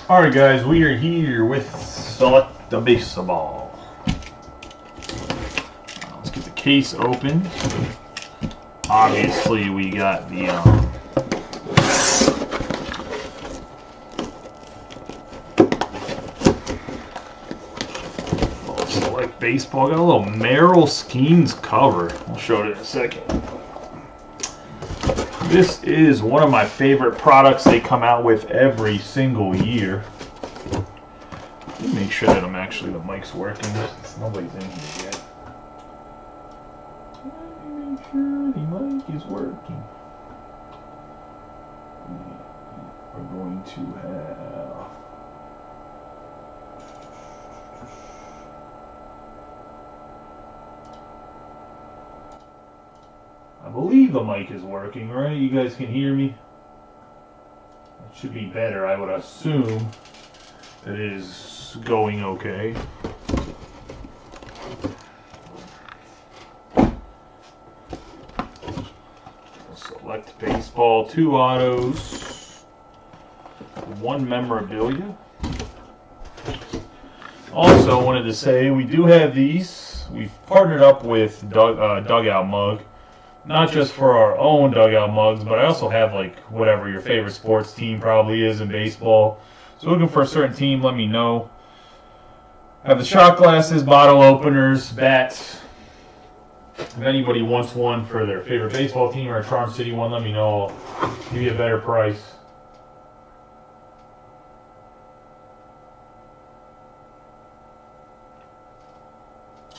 Alright guys, we are here with Select the Baseball. Let's get the case open. Obviously we got the Select Baseball. Got a little Merrill Skeens cover. I'll show it in a second. This is one of my favorite products they come out with every single year. Let me make sure that the mic's working. Nobody's in here yet. Let me make sure the mic is working. We are going to have... I believe the mic is working, right? You guys can hear me? It should be better. I would assume that it is going okay. Select Baseball, 2 autos, 1 memorabilia. Also wanted to say we do have these. We've partnered up with Dugout Mug. Not just for our own dugout mugs, but I also have like whatever your favorite sports team probably is in baseball. So looking for a certain team, let me know. I have the shot glasses, bottle openers, bats. If anybody wants one for their favorite baseball team or a Charm City one, let me know. I'll give you a better price.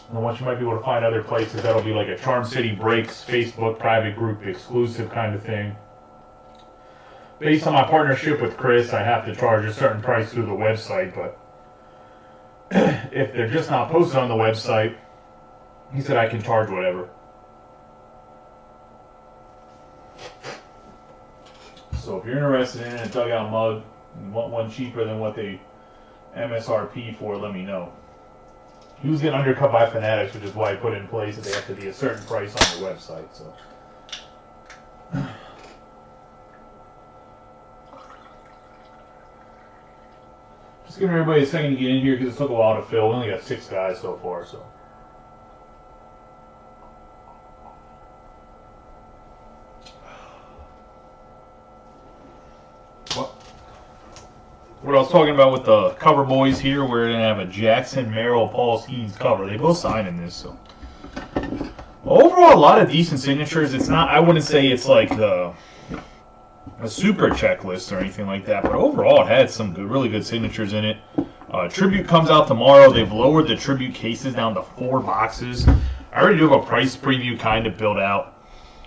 And once you might be able to find other places, that'll be like a Charm City Breaks Facebook private group exclusive kind of thing. Based on my partnership with Chris, I have to charge a certain price through the website, but if they're just not posted on the website, he said I can charge whatever. So if you're interested in a dugout mug and want one cheaper than what they MSRP for, let me know. He was getting undercut by Fanatics, which is why I put in place that they have to be a certain price on the website. So, just giving everybody a second to get in here because it took a while to fill. We only got 6 guys so far. So, what I was talking about with the cover boys here, we're going to have a Jackson, Merrill, Paul Skeens cover. They both signed in this, so. Overall, a lot of decent signatures. It's not, I wouldn't say it's like a super checklist or anything like that, but overall it had some good, really good signatures in it. Tribute comes out tomorrow. They've lowered the Tribute cases down to 4 boxes. I already do have a price preview kind of built out.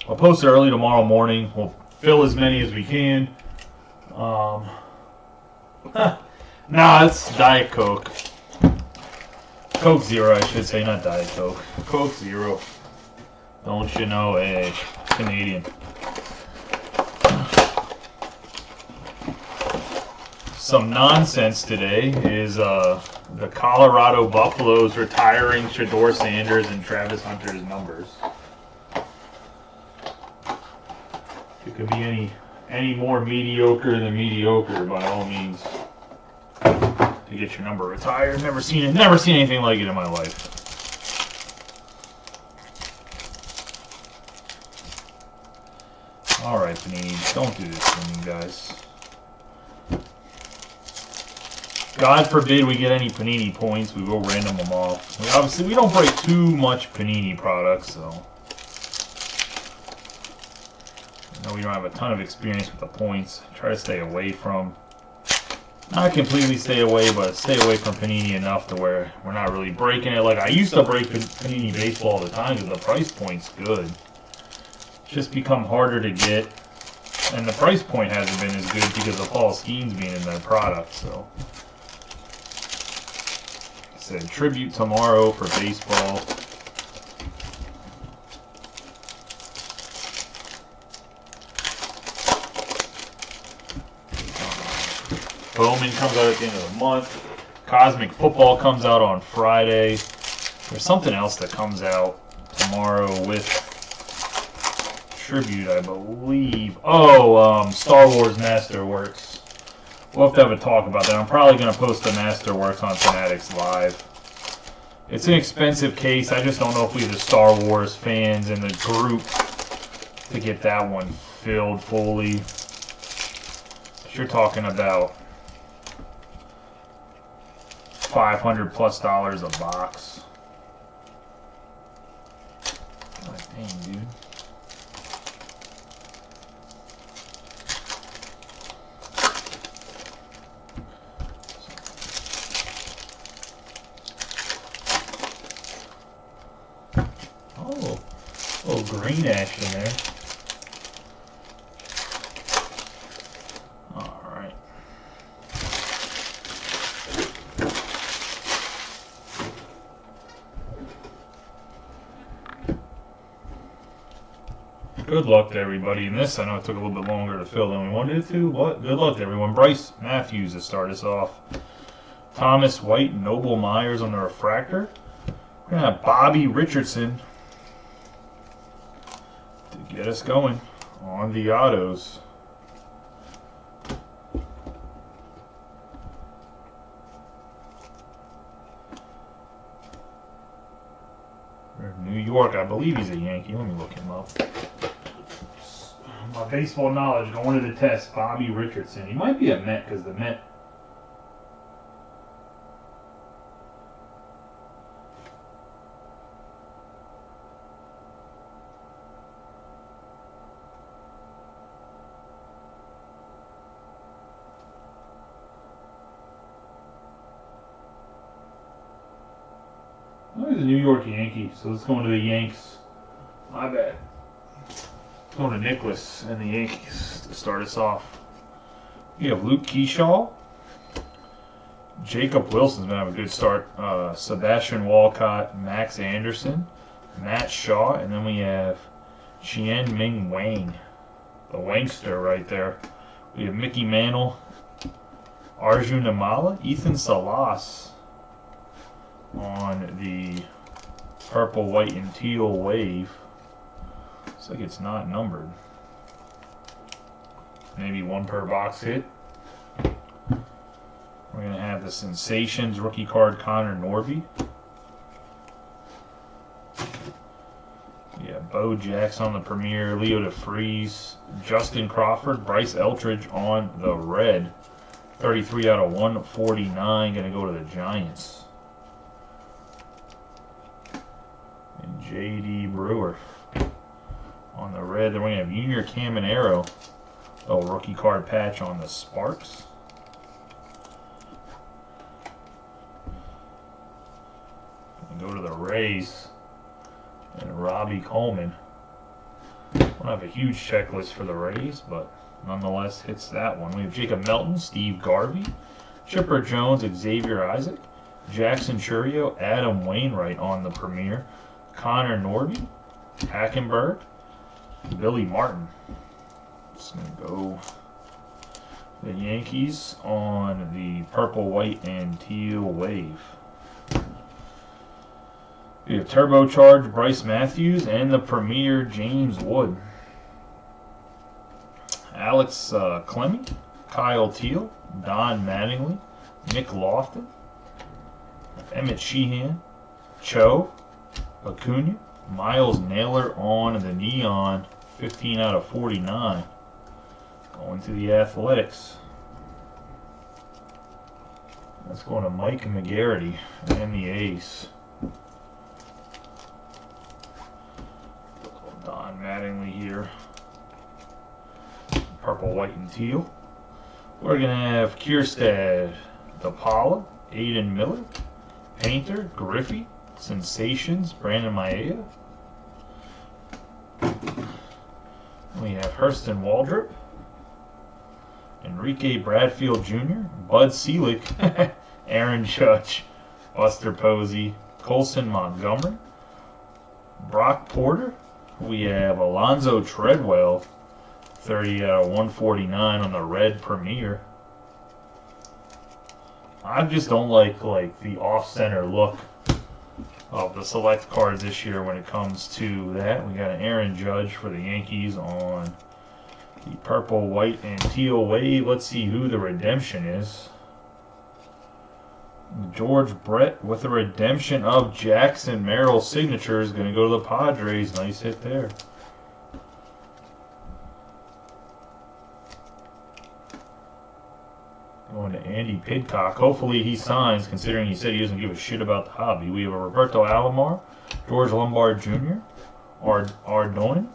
I'll post it early tomorrow morning. We'll fill as many as we can. Nah, it's Diet Coke. Coke Zero, I should say, not Diet Coke. Coke Zero. Don't you know, hey, Canadian. Some nonsense today is the Colorado Buffaloes retiring Shedeur Sanders and Travis Hunter's numbers. It could be any more mediocre than mediocre, by all means, to get your number retired. Never seen anything like it in my life. All right, Panini, don't do this to me, guys. God forbid we get any Panini points. We will random them off. Obviously, we don't break too much Panini products, so. No, we don't have a ton of experience with the points. Try to stay away from, not completely stay away, but stay away from Panini enough to where we're not really breaking it. Like I used to break Panini baseball all the time because the price point's good. It's just become harder to get, and the price point hasn't been as good because of Paul Skeens being in their product. So, like I said, Tribute tomorrow for baseball. Bowman comes out at the end of the month. Cosmic Football comes out on Friday. There's something else that comes out tomorrow with Tribute, I believe. Oh, Star Wars Masterworks We'll have to have a talk about that. I'm probably going to post the Masterworks on Fanatics Live. It's an expensive case. I just don't know if we have the Star Wars fans in the group to get that one filled fully. You're talking about $500+ a box. God dang, dude. Oh, a little green ash in there. Alright. Good luck to everybody in this. I know it took a little bit longer to fill than we wanted it to, but good luck to everyone. Bryce Matthews to start us off. Thomas White, Noble Myers on the refractor. We're going to have Bobby Richardson to get us going on the autos. New York, I believe he's a Yankee. Let me look him up. My baseball knowledge going to the test. Bobby Richardson. He might be a Met because the Met. Oh, he's a New York Yankee, so let's go into the Yanks. My bad. Going to Nicholas and the Yankees to start us off. We have Luke Keyshaw. Jacob Wilson's going to have a good start. Sebastian Walcott, Max Anderson, Matt Shaw, and then we have Chien Ming Wang, the Wangster right there. We have Mickey Mantle, Arjun Amala, Ethan Salas on the purple, white, and teal wave. Looks like it's not numbered. Maybe one per box hit. We're going to have the Sensations rookie card, Connor Norby. Yeah, Bo Jackson on the Premier, Leo DeFreeze, Justin Crawford, Bryce Eltridge on the red. 33 out of 149, going to go to the Giants. And J.D. Brewer on the red. Then we're going to have Junior Caminero, little rookie card patch on the Sparks. And go to the Rays and Robbie Coleman. We don't have a huge checklist for the Rays, but nonetheless hits that one. We have Jacob Melton, Steve Garvey, Chipper Jones, Xavier Isaac, Jackson Churio, Adam Wainwright on the Premier, Connor Norby, Hackenberg, Billy Martin. Just going to go the Yankees on the purple, white, and teal wave. We have turbocharged Bryce Matthews and the Premier James Wood. Alex Clemming, Kyle Teal, Don Mattingly, Nick Lofton, Emmett Sheehan, Cho, Acuna, Miles Naylor on the neon, 15 out of 49. Going to the Athletics. That's going to Mike McGarity and the Ace. Don Mattingly here. Purple, white, and teal. We're going to have Kierstad, DePaula, Aiden Miller, Painter, Griffey, Sensations, Brandon Maeda. We have Hurston Waldrop, Enrique Bradfield Jr., Bud Selig, Aaron Judge, Buster Posey, Colson Montgomery, Brock Porter. We have Alonzo Treadwell, 30 out of 149 on the red Premier. I just don't like the off-center look of the select cards this year when it comes to that. We got an Aaron Judge for the Yankees on The purple, white, and teal wave. Let's see who the redemption is. George Brett with the redemption of Jackson Merrill signature is going to go to the Padres. Nice hit there. Going to Andy Pidcock. Hopefully he signs, considering he said he doesn't give a shit about the hobby. We have a Roberto Alomar, George Lombard Jr., Ardoin.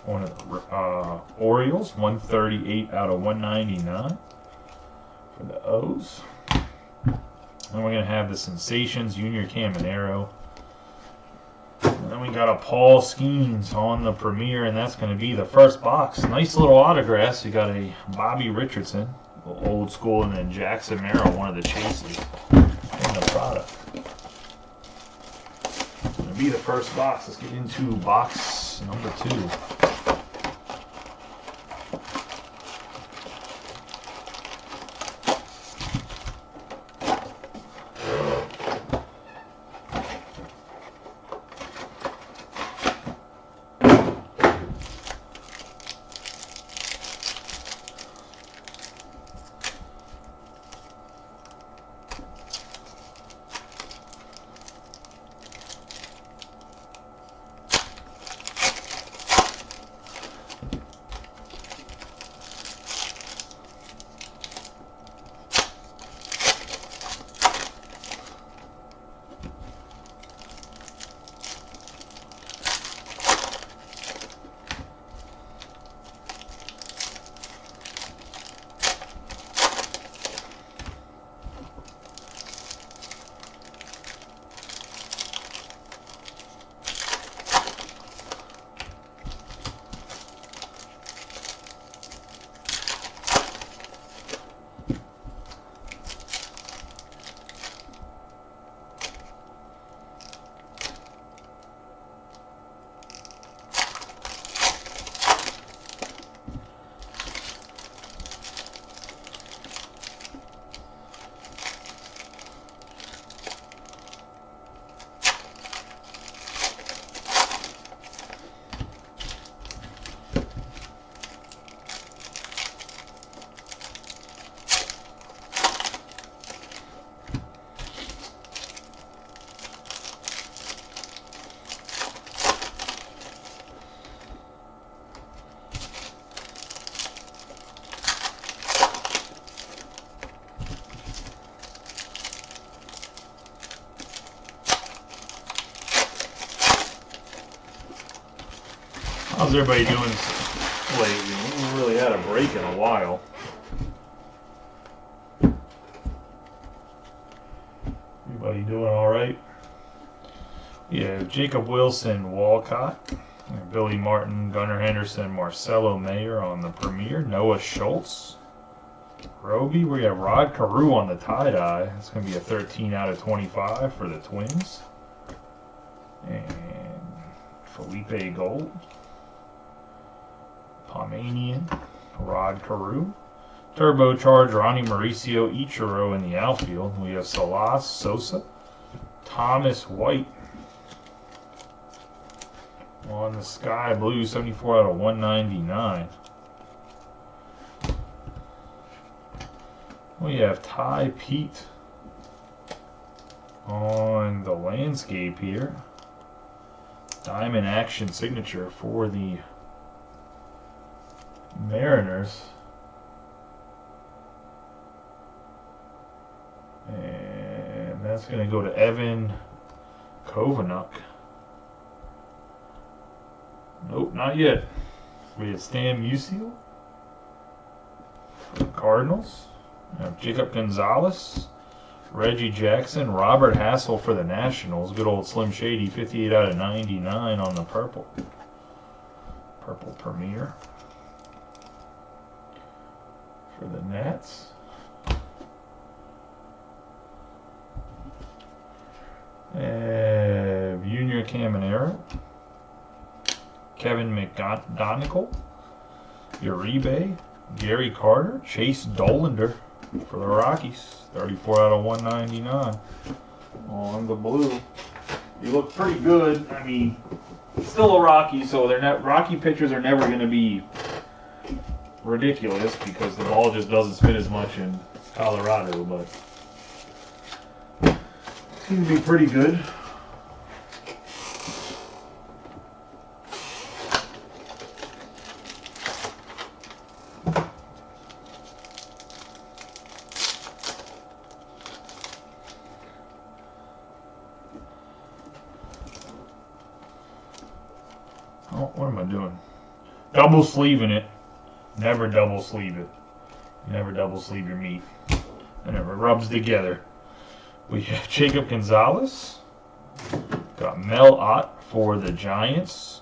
One of the Orioles, 138 out of 199 for the O's. Then we're going to have the Sensations, Junior Caminero. And then we got a Paul Skeens on the Premier, and that's going to be the first box. Nice little autographs. You got a Bobby Richardson, old school, and then Jackson Merrill, one of the chases in the product. Going to be the first box. Let's get into box number 2. How's everybody doing lately? We haven't really had a break in a while. Everybody doing all right? Yeah, Jacob Wilson, Walcott, Billy Martin, Gunnar Henderson, Marcelo Mayer on the Premier, Noah Schultz, Roby. We have Rod Carew on the tie-dye. It's going to be a 13 out of 25 for the Twins. And Felipe Gold. Pomanian, Rod Carew. Turbocharged Ronnie Mauricio Ichiro in the outfield. We have Salas Sosa, Thomas White on the Sky Blue, 74 out of 199. We have Ty Pete on the landscape here. Diamond Action signature for the Mariners. And that's going to go to Evan Kovanuk. Nope, not yet. We have Stan Musial for the Cardinals. We have Jacob Gonzalez, Reggie Jackson, Robert Hassel for the Nationals. Good old Slim Shady, 58 out of 99 on the purple. Purple Premier. For the Nats. Junior Caminero. Kevin McDonigal. Uribe. Gary Carter. Chase Dollander for the Rockies. 34 out of 199 on the blue. You look pretty good. I mean, still a Rocky, so they're not, Rocky pitchers are never going to be ridiculous because the ball just doesn't spin as much in Colorado, but seems to be pretty good. Oh, what am I doing? Double sleeving it. Never double sleeve it. You never double sleeve your meat. And it rubs together. We have Jacob Gonzalez. Got Mel Ott for the Giants.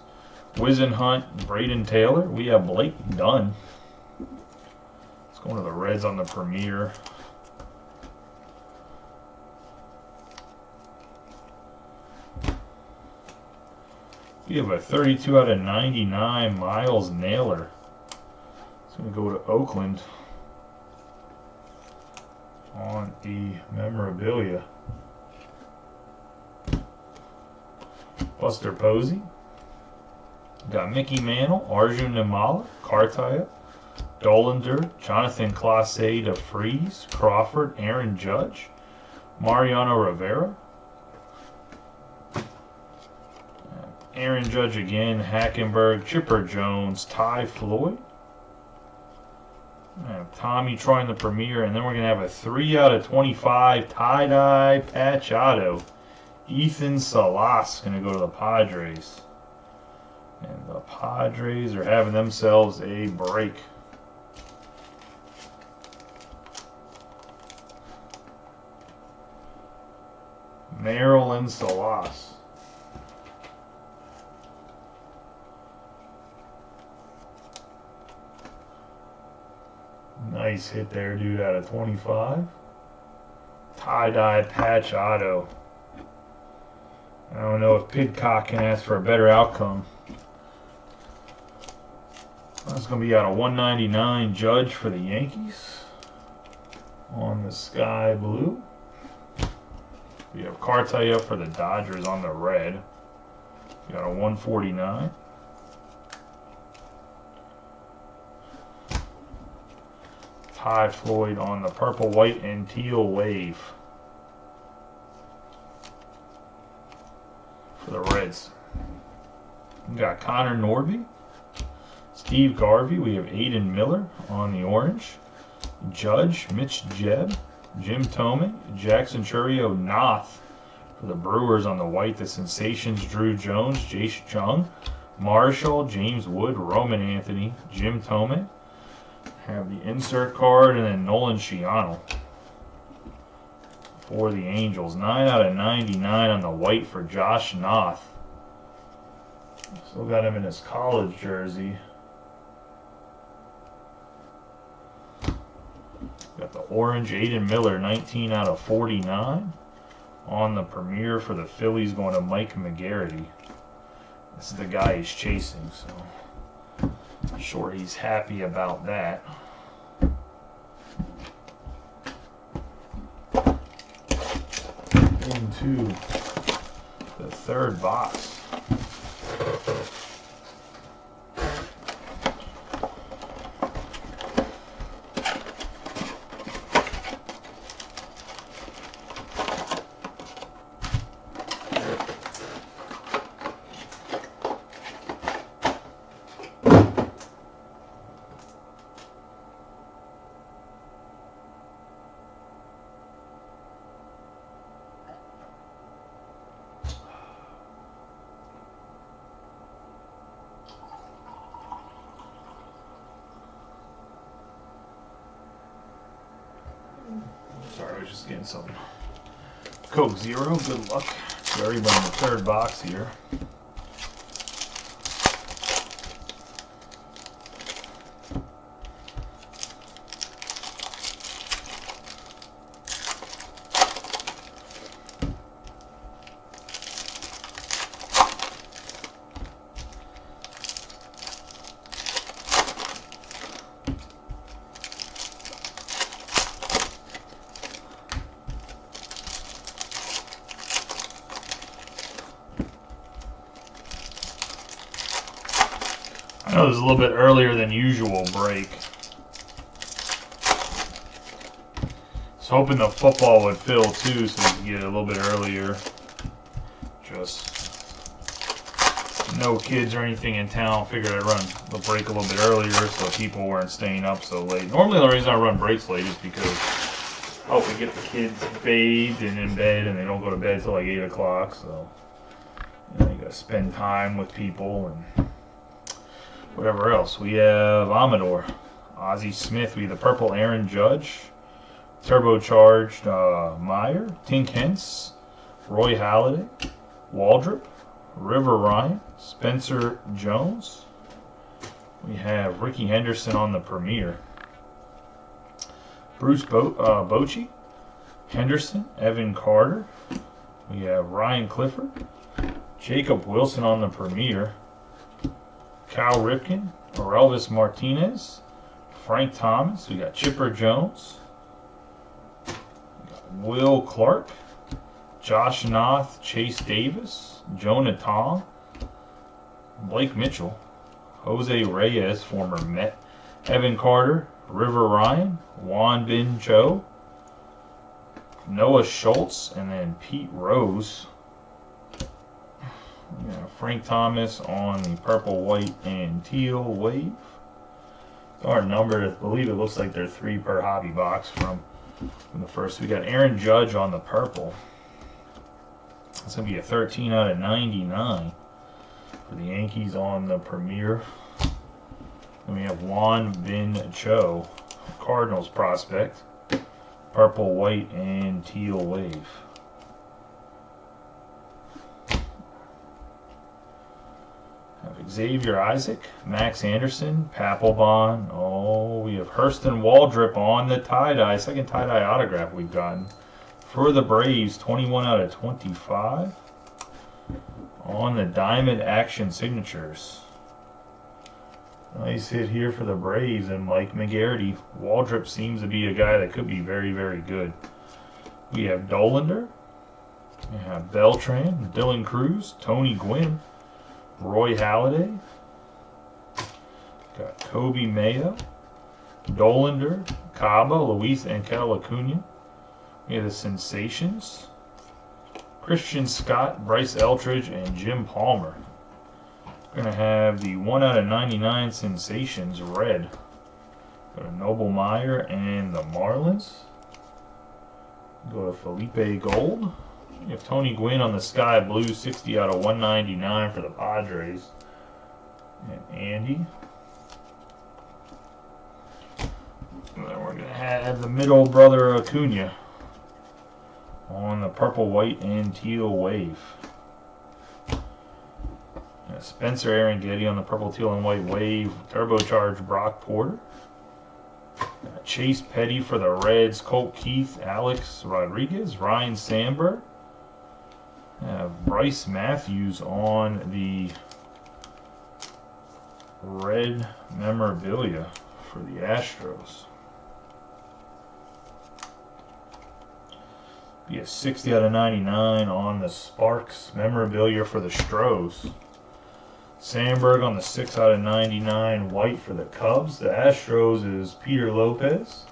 Wizen Hunt, Braden Taylor. We have Blake Dunn. Let's go to the Reds on the Premier. We have a 32 out of 99 Miles Naylor. It's going to go to Oakland on the memorabilia. Buster Posey. Got Mickey Mantle, Arjun Nimala, Cartaya, Dolander, Jonathan Clase DeFries, Crawford, Aaron Judge, Mariano Rivera. Aaron Judge again, Hackenberg, Chipper Jones, Ty Floyd. Tommy Troy in the Premier, and then we're going to have a 3 out of 25 tie-dye patch auto. Ethan Salas going to go to the Padres. And the Padres are having themselves a break. Maryland Salas. Nice hit there, dude, out of 25. Tie-dye patch auto. I don't know if Pidcock can ask for a better outcome. That's going to be out of 199 Judge for the Yankees. On the sky blue. We have Cartaya for the Dodgers on the red. We got a 149. Ty Floyd on the purple, white, and teal wave for the Reds. We got Connor Norby, Steve Garvey. We have Aiden Miller on the orange. Judge, Mitch Jebb, Jim Tomey, Jackson Churio Noth for the Brewers on the white. The Sensations, Drew Jones, Jace Jung, Marshall, James Wood, Roman Anthony, Jim Tomey. Have the insert card, and then Nolan Shiano for the Angels. 9 out of 99 on the white for Josh Noth. Still got him in his college jersey. Got the orange, Aiden Miller, 19 out of 49 on the Premier for the Phillies, going to Mike McGarity. This is the guy he's chasing, so I'm sure he's happy about that. Into the third box. Sorry, I was just getting some Coke Zero. Good luck to everybody in the third box here. I know this is a little bit earlier than usual break. was hoping the football would fill too, so we could get it a little bit earlier. Just no kids or anything in town. Figured I'd run the break a little bit earlier so people weren't staying up so late. Normally the reason I run breaks late is because I hope we get the kids bathed and in bed, and they don't go to bed till like 8 o'clock. So you gotta spend time with people and whatever else. We have Amador, Ozzie Smith. We have the purple Aaron Judge, turbocharged Meyer, Tink Hence, Roy Halladay, Waldrop, River Ryan, Spencer Jones. We have Ricky Henderson on the Premier. Bruce Bochy, Henderson, Evan Carter. We have Ryan Clifford, Jacob Wilson on the Premier. Cal Ripken, Orelvis Martinez, Frank Thomas. We got Chipper Jones, Will Clark, Josh Noth, Chase Davis, Jonah Tom, Blake Mitchell, Jose Reyes, former Met, Evan Carter, River Ryan, Juan Bin Cho, Noah Schultz, and then Pete Rose. Frank Thomas on the purple, white, and teal wave. Our number, I believe it looks like they're 3 per hobby box from the first. We got Aaron Judge on the purple. It's going to be a 13 out of 99 for the Yankees on the Premier. And we have Juan Bin Cho, Cardinals prospect. Purple, white, and teal wave. Xavier Isaac, Max Anderson, Papelbon. Oh, we have Hurston Waldrop on the tie-dye. Second tie-dye autograph we've gotten. For the Braves, 21 out of 25. On the Diamond Action Signatures. Nice hit here for the Braves and Mike McGarity. Waldrop seems to be a guy that could be very, very good. We have Dollander. We have Beltran, Dylan Cruz, Tony Gwynn, Roy Halladay, got Kobe Mayo, Dollander, Caba, Luis Angel Acuna. We have the Sensations, Christian Scott, Bryce Eltridge, and Jim Palmer. We're going to have the 1 out of 99 Sensations red. Go to Noble Meyer and the Marlins. Go to Felipe Gold. You have Tony Gwynn on the Sky Blue, 60 out of 199 for the Padres. And Andy. And then we're going to have the middle brother Acuna on the purple, white, and teal wave. Spencer Aaron Getty on the purple, teal, and white wave. Turbocharged Brock Porter. Chase Petty for the Reds. Colt Keith, Alex Rodriguez, Ryan Sandberg. Bryce Matthews on the red memorabilia for the Astros. Be a 60 out of 99 on the Sparks memorabilia for the Stros. Sandberg on the 6 out of 99 white for the Cubs. The Astros is Peter Lopez.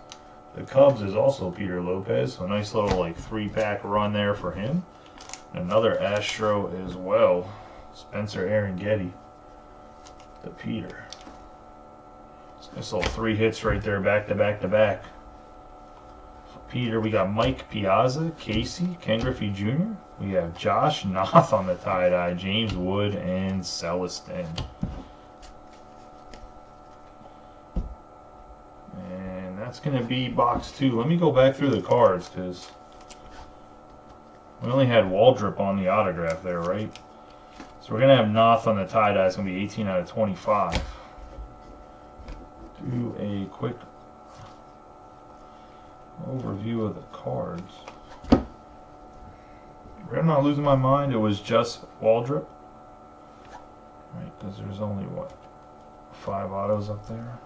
The Cubs is also Peter Lopez. So a nice little like 3-pack run there for him. Another Astro as well, Spencer Aaron Getty, the Peter. Nice little 3 hits right there, back to back to back. For Peter, we got Mike Piazza, Casey, Ken Griffey Jr. We have Josh Noth on the tie-dye, James Wood, and Celestin. And that's going to be box 2. Let me go back through the cards because we only had Waldrop on the autograph there, right? So we're going to have Noth on the tie-dye. It's going to be 18 out of 25. Do a quick overview of the cards. I'm not losing my mind. It was just Waldrop. Right, because there's only, what, 5 autos up there?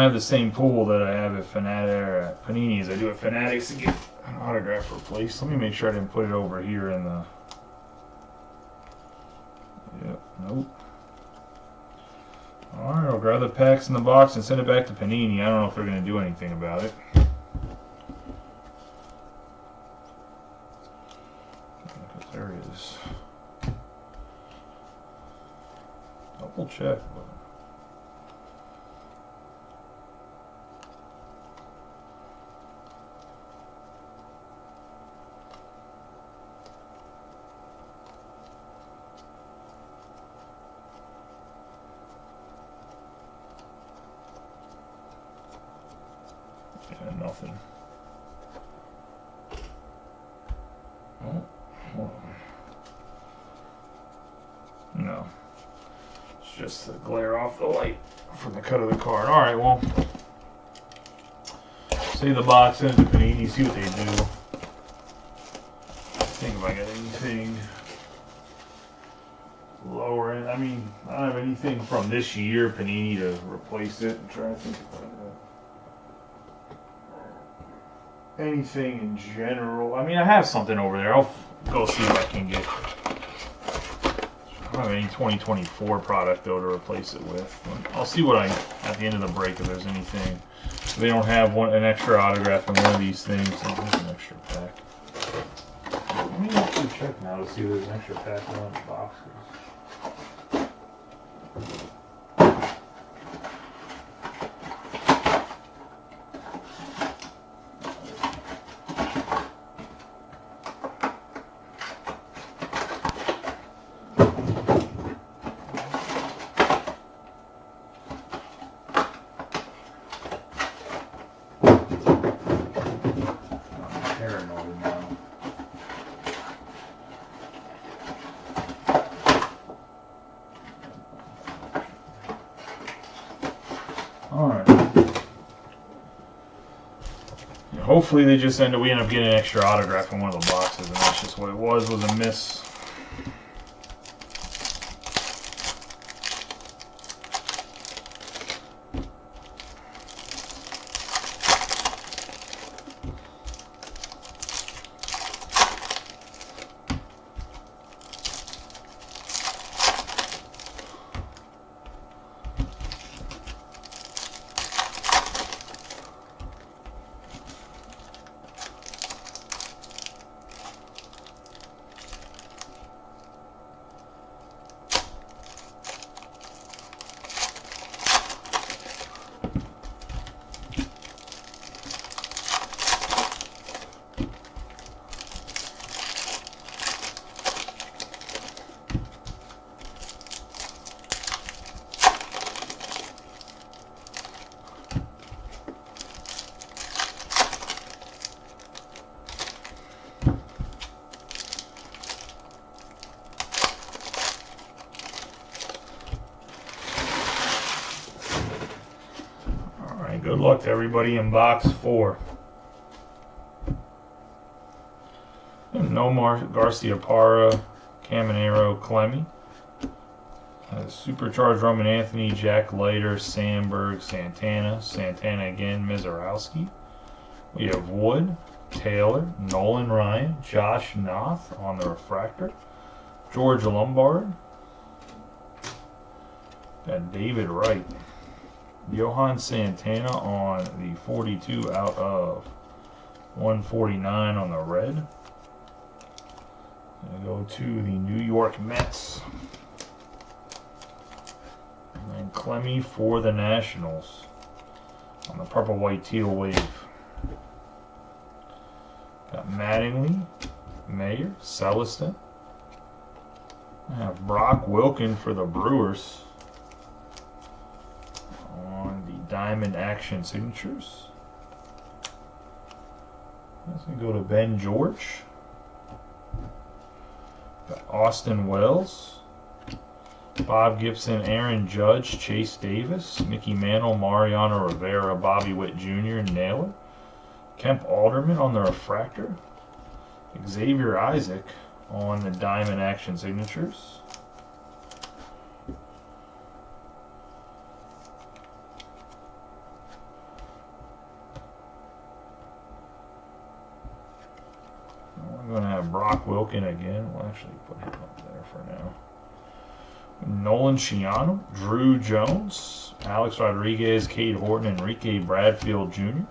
have the same pool that I have at Panini as I do at Fanatics to get an autograph replaced. Let me make sure I didn't put it over here in the... Yep, nope. Alright, I'll grab the packs in the box and send it back to Panini. I don't know if they're going to do anything about it. There it is. Double check. Yeah, nothing. Oh, hold on. No. It's just the glare off the light from the cut of the card. Alright, well. Save the box, send it to Panini, see what they do. Think if I got anything lower in. I mean, I don't have anything from this year, Panini, to replace it. I'm trying to think if I got anything in general. I mean, I have something over there. I'll go see what I can get. I don't have any 2024 product though to replace it with. I'll see what at the end of the break, if there's anything. If they don't have an extra autograph in one of these things, so here's an extra pack. Let me actually check now to see if there's an extra pack in one of the boxes. Alright. Hopefully we end up getting an extra autograph in one of the boxes, and that's just what it was a miss. Good luck to everybody in box 4. Nomar Garcia-Parra, Caminero, Clemmy. Supercharged Roman Anthony, Jack Leiter, Sandberg, Santana again, Mizarowski. We have Wood, Taylor, Nolan Ryan, Josh Noth on the refractor, George Lombard, got David Wright. Johan Santana on the 42 out of 149 on the red. Gonna go to the New York Mets. And then Clemmy for the Nationals on the purple, white, teal wave. Got Mattingly, Mayer, Celestin. I have Brock Wilken for the Brewers. Diamond Action Signatures. Let's go to Ben George. Got Austin Wells, Bob Gibson, Aaron Judge, Chase Davis, Mickey Mantle, Mariano Rivera, Bobby Witt Jr., Naylor, Kemp Alderman on the refractor, Xavier Isaac on the Diamond Action Signatures. Wilkin again. We'll actually put him up there for now. Nolan Ciano, Drew Jones, Alex Rodriguez, Cade Horton, Enrique Bradfield Jr.,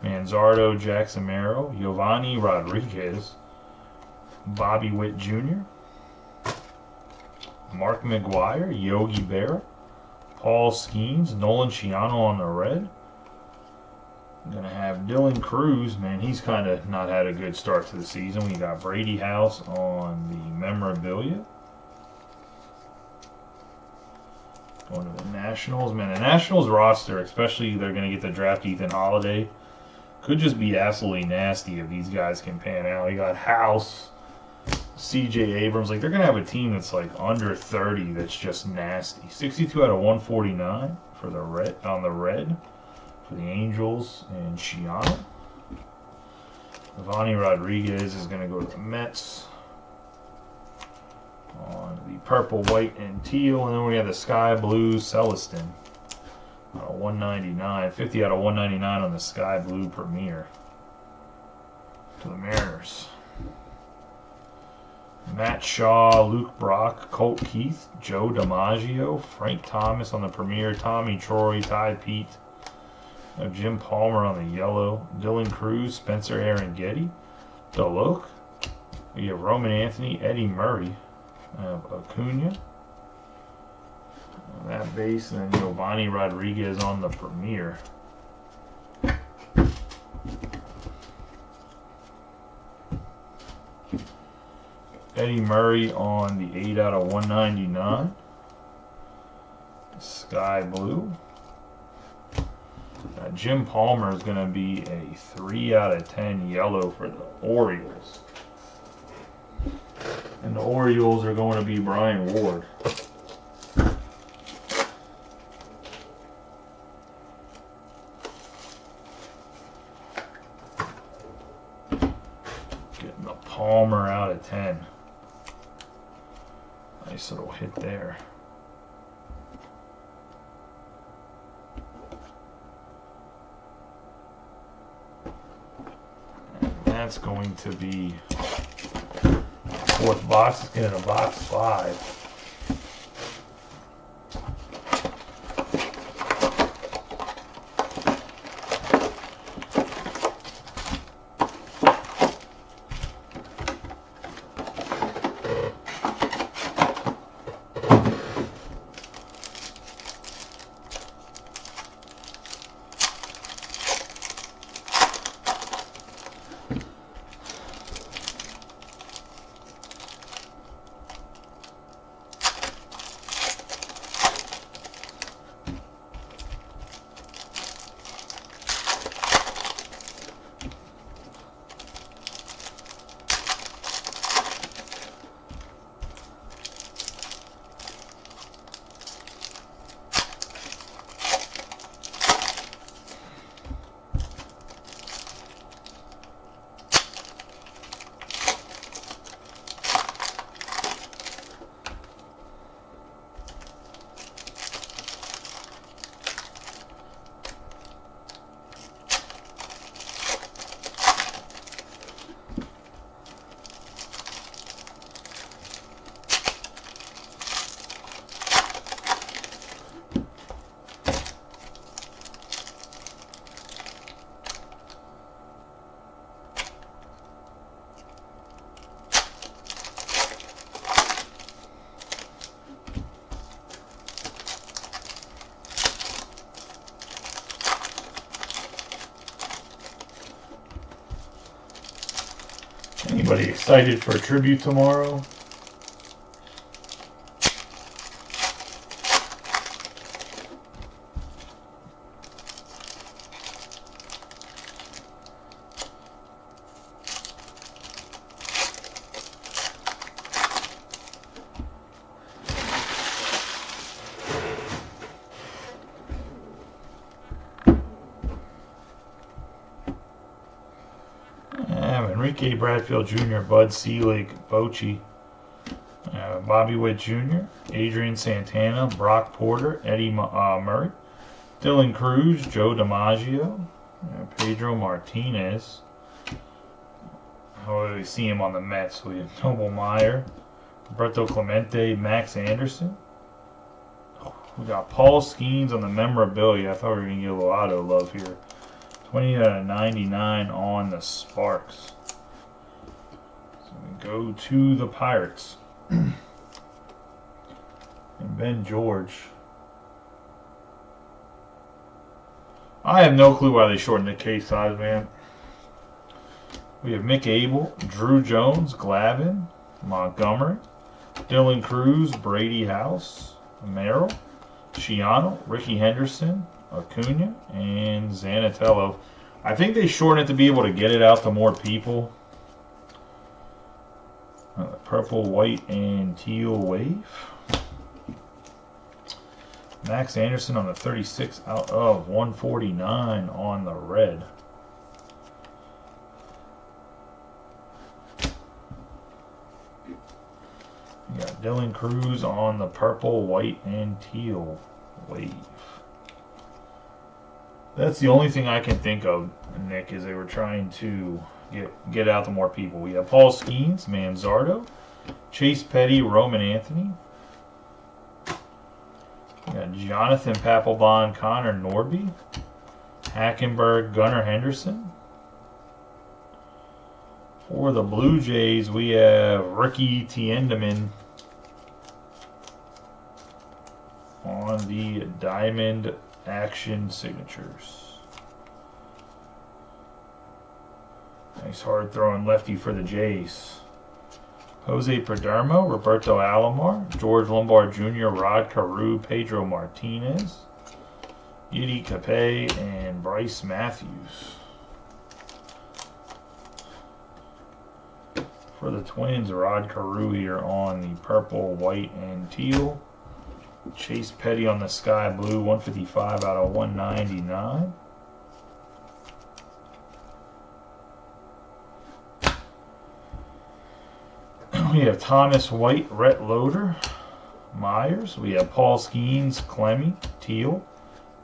Manzardo, Jackson Merrill, Giovanni Rodriguez, Bobby Witt Jr., Mark McGuire, Yogi Berra, Paul Skeens, Nolan Ciano on the red. I'm going to have Dylan Cruz. Man, he's kind of not had a good start to the season. We got Brady House on the memorabilia. Going to the Nationals. Man, the Nationals roster, especially they're going to get the draft Ethan Holiday, could just be absolutely nasty if these guys can pan out. You got House, C.J. Abrams. Like, they're going to have a team that's like under 30 that's just nasty. 62 out of 149 for the red, on the red for the Angels and Ciano. Giovanni Rodriguez is going to go to the Mets on the purple, white, and teal. And then we have the sky blue Celestin. 199. 50 out of 199 on the sky blue Premier. To the Mariners. Matt Shaw, Luke Brock, Colt Keith, Joe DiMaggio, Frank Thomas on the Premier, Tommy Troy, Ty Pete, Jim Palmer on the yellow, Dylan Cruz, Spencer Aaron Getty, DeLoach. We have Roman Anthony, Eddie Murray, Acuna, that base, and then Giovanni Rodriguez on the Premier. Eddie Murray on the 8 out of 199. Sky blue. Jim Palmer is going to be a 3 out of 10 yellow for the Orioles. And the Orioles are going to be Brian Ward. Getting the Palmer out of 10. Nice little hit there. And that's going to be fourth box. It's getting a box 5. Anybody excited for a tribute tomorrow? Enrique Bradfield Jr., Bud Selig, Bochy, Bobby Witt Jr., Adrian Santana, Brock Porter, Eddie Murray, Dylan Cruz, Joe DiMaggio, Pedro Martinez, Oh, we see him on the Mets. We have Noble Meyer, Roberto Clemente, Max Anderson. We got Paul Skeens on the memorabilia. I thought we were going to get a little auto love here. 20 out of 99 on the Sparks. So we go to the Pirates. And Ben George. I have no clue why they shortened the case size, man. We have Mick Abel, Drew Jones, Glavine, Montgomery, Dylan Cruz, Brady House, Merrill, Shiano, Ricky Henderson, Acuna, and Zanatello. I think they shortened it to be able to get it out to more people. Purple, white, and teal wave. Max Anderson on the 36 out of 149 on the red. We got Dylan Cruz on the purple, white, and teal wave. That's the only thing I can think of, Nick, is they were trying to get out to more people. We have Paul Skeens, Manzardo, Chase Petty, Roman Anthony. We got Jonathan Papelbon, Connor Norby, Hackenberg, Gunnar Henderson. For the Blue Jays, we have Ricky Tiendemann on the Diamond Action Signatures. Nice hard throwing lefty for the Jays. Jose Perdermo, Roberto Alomar, George Lombard Jr., Rod Carew, Pedro Martinez, Yidi Cape, and Bryce Matthews. For the Twins, Rod Carew here on the purple, white, and teal. Chase Petty on the sky blue, 155 out of 199. We have Thomas White, Rhett Loader, Myers. We have Paul Skeens, Clemmy, teal.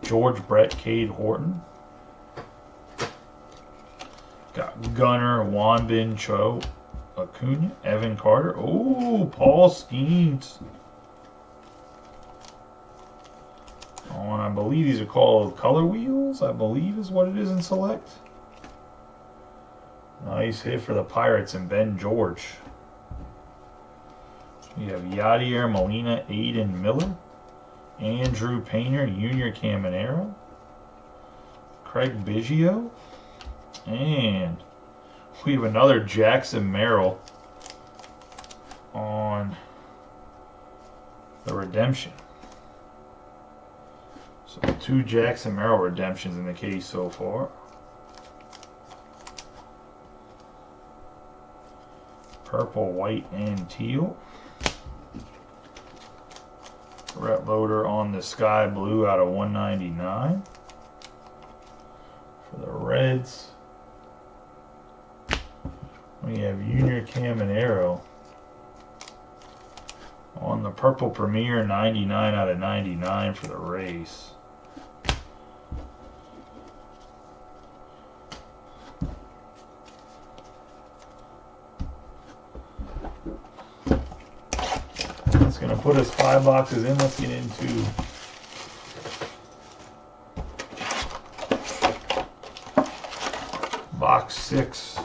George Brett, Cade Horton. Got Gunnar, Wanbin, Cho, Acuna, Evan Carter. Oh, Paul Skeens. Oh, and I believe these are called color wheels, I believe is what it is in Select. Nice hit for the Pirates and Ben George. We have Yadier Molina, Aiden Miller, Andrew Painter, Junior Caminero, Craig Biggio, and we have another Jackson Merrill on the redemption. So 2 Jackson Merrill redemptions in the case so far. Purple, white, and teal. Rhett Loader on the sky blue out of 199. For the Reds, we have Junior Caminero on the purple Premier, 99 out of 99 for the Rays. That's going to put us 5 boxes in. Let's get into box 6.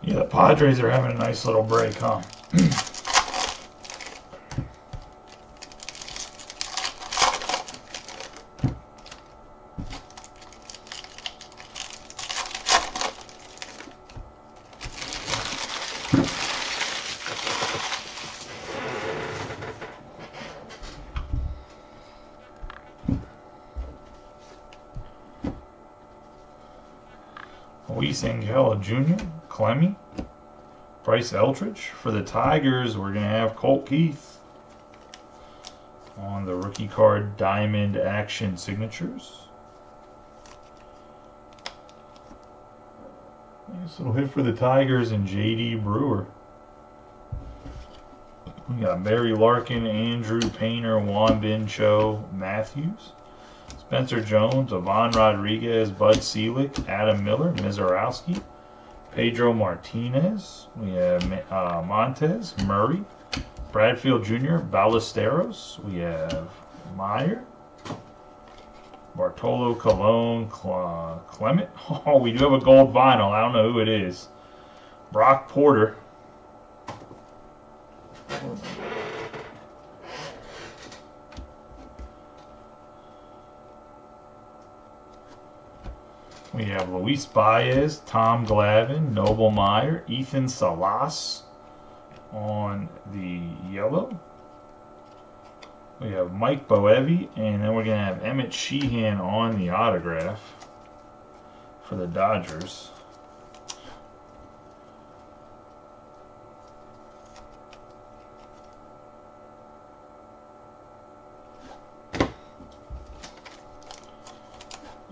Yeah, the Padres are having a nice little break, huh? Luis Angela Jr., Clemmy, Bryce Eldridge. For the Tigers, we're going to have Colt Keith on the rookie card Diamond Action Signatures. Nice little hit for the Tigers and J.D. Brewer. We got Barry Larkin, Andrew Painter, Juan Bin Cho, Matthews, Spencer Jones, Ivan Rodriguez, Bud Selick, Adam Miller, Mizorowski, Pedro Martinez. We have Montez, Murray, Bradfield Jr., Ballesteros. We have Meyer, Bartolo Colon, Clement. Oh, we do have a gold vinyl. I don't know who it is. Brock Porter. We have Luis Baez, Tom Glavine, Noble Meyer, Ethan Salas on the yellow. We have Mike Boevi, and then we're going to have Emmett Sheehan on the autograph for the Dodgers.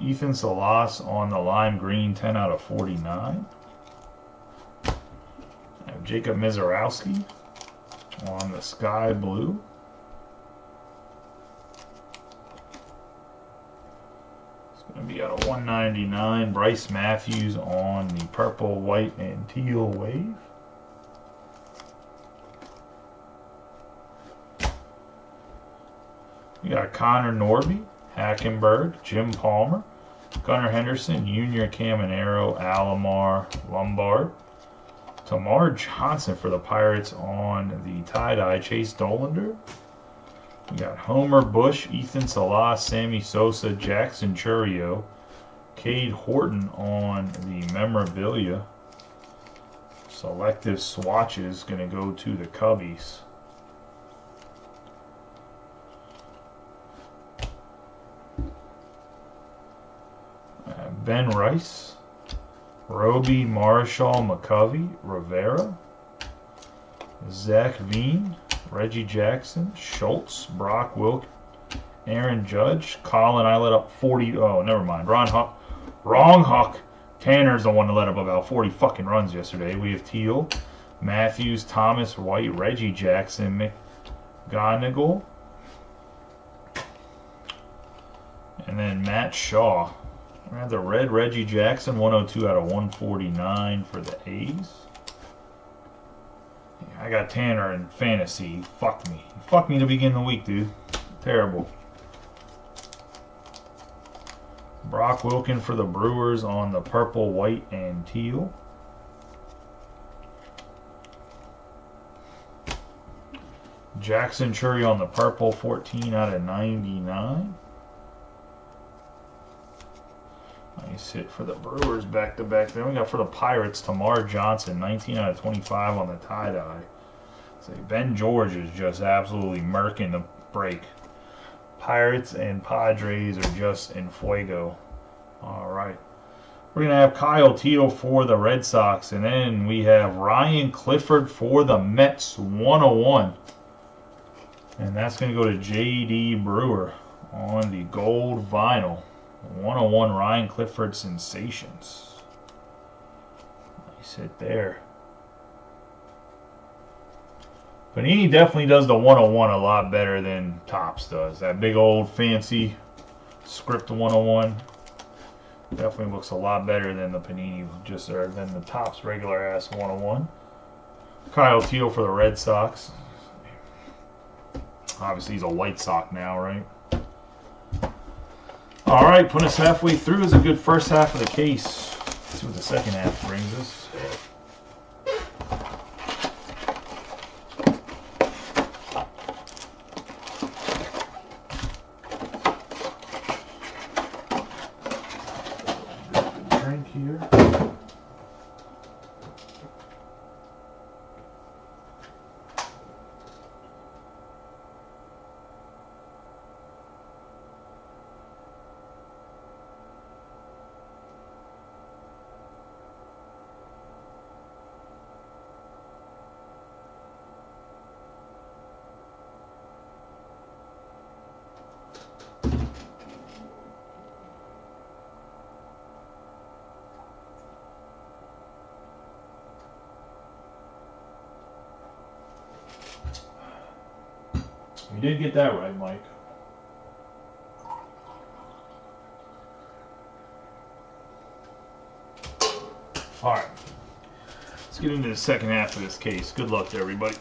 Ethan Salas on the lime green, 10 out of 49. I have Jacob Mizorowski on the sky blue. It's going to be out of 199. Bryce Matthews on the purple, white, and teal wave. We got Connor Norby, Hackenberg, Jim Palmer, Gunnar Henderson, Junior Caminero, Alomar, Lombard, Tamar Johnson for the Pirates on the tie-dye, Chase Dollander. We got Homer Bush, Ethan Salas, Sammy Sosa, Jackson Churio, Cade Horton on the memorabilia. Selective swatches going to go to the Cubbies. Ben Rice, Roby Marshall, McCovey, Rivera, Zach Veen, Reggie Jackson, Schultz, Brock Wilk, Aaron Judge, Colin. I let up 40. Oh, never mind. Wrong Huck. Tanner's the one that let up about 40 fucking runs yesterday. We have Teal, Matthews, Thomas White, Reggie Jackson, McGonigal, and then Matt Shaw. The red Reggie Jackson, 102 out of 149 for the A's. I got Tanner in fantasy. He fucked me. He fucked me to begin the week, dude. Terrible. Brock Wilkin for the Brewers on the purple, white, and teal. Jackson Chury on the purple, 14 out of 99. Nice hit for the Brewers back-to-back. Then we got for the Pirates, Tamar Johnson, 19 out of 25 on the tie-dye. So Ben George is just absolutely murking the break. Pirates and Padres are just in fuego. All right. We're going to have Kyle Teo for the Red Sox. And then we have Ryan Clifford for the Mets, 101. And that's going to go to J.D. Brewer on the gold vinyl. 101 Ryan Clifford Sensations. Nice hit there. Panini definitely does the 101 a lot better than Topps does. That big old fancy script 101 definitely looks a lot better than the Panini, than the Topps regular ass 101. Kyle Teo for the Red Sox. Obviously he's a White Sox now, right? All right, putting us halfway through is a good first half of the case. Let's see what the second half brings us. Drink here. You did get that right, Mike. All right. Let's get into the second half of this case. Good luck to everybody.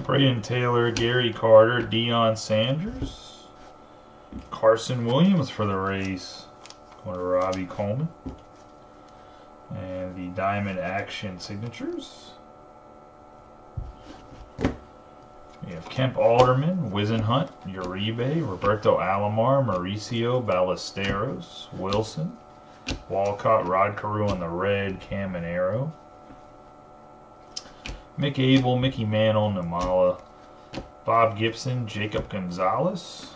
Braden Taylor, Gary Carter, Deion Sanders, Carson Williams for the Rays, going to Robbie Coleman, and the Diamond Action signatures. We have Kemp Alderman, Wizenhunt, Uribe, Roberto Alomar, Mauricio Ballesteros, Wilson, Walcott, Rod Carew on the red, Caminero, Mick Abel, Mickey Mantle, Namala, Bob Gibson, Jacob Gonzalez.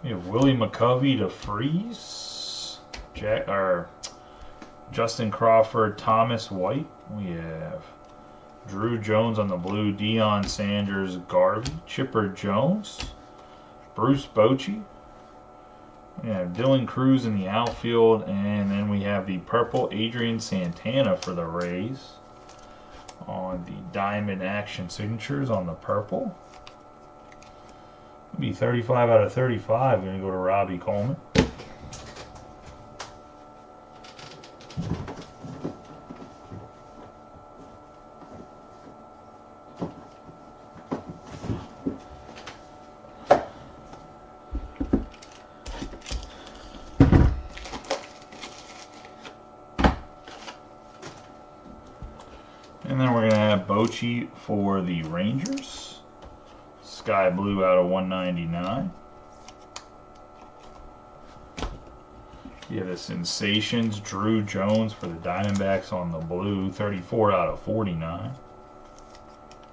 We have Willie McCovey to Freeze, Justin Crawford, Thomas White. We have Drew Jones on the blue, Deion Sanders, Garvey, Chipper Jones, Bruce Bochy. We have Dylan Cruz in the outfield, and then we have the purple Adrian Santana for the Rays on the Diamond Action signatures on the purple. It'll be 35 out of 35. We're going to go to Robbie Coleman. And then we're going to have Bochy for the Rangers. Sky blue out of 199. You have the Sensations, Drew Jones for the Diamondbacks on the blue, 34 out of 49.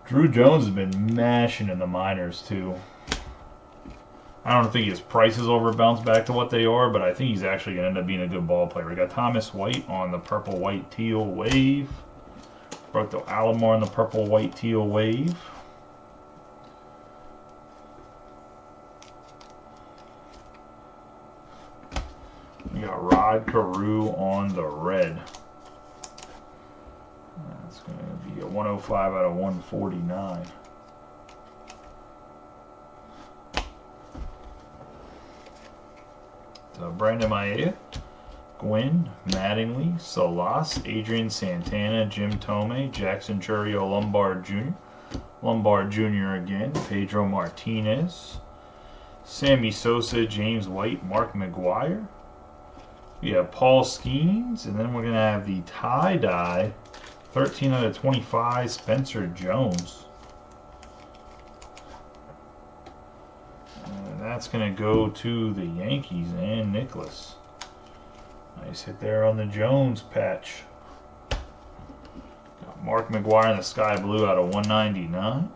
Drew Jones has been mashing in the minors too. I don't think his prices will ever bounce back to what they are, but I think he's actually going to end up being a good ball player. We got Thomas White on the purple, white, teal wave. Roberto Alomar on the purple, white, teal wave. We got Rod Carew on the red. That's going to be a 105 out of 149. So Brandon Maeda, Gwynn, Mattingly, Salas, Adrian Santana, Jim Thome, Jackson Churio, Lombard Jr., Lombard Jr. again, Pedro Martinez, Sammy Sosa, James White, Mark McGuire. We have Paul Skeens, and then we're going to have the tie-dye, 13 out of 25, Spencer Jones. And that's going to go to the Yankees and Nicholas. Nice hit there on the Jones patch. Got Mark McGuire in the sky blue out of 199.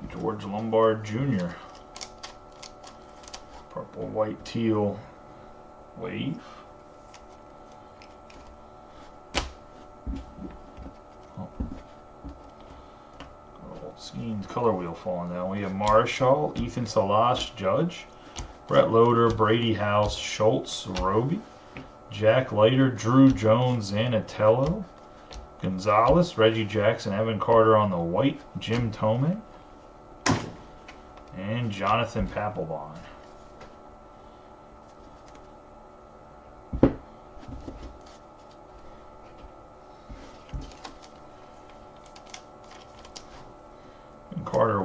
George Lombard Jr. Purple, white, teal wave. Oh. Skeens color wheel falling down. We have Marshall, Ethan Salas, Judge, Brett Loader, Brady House, Schultz, Roby, Jack Leiter, Drew Jones, Zanatello, Gonzalez, Reggie Jackson, Evan Carter on the white, Jim Thome, and Jonathan Papelbon.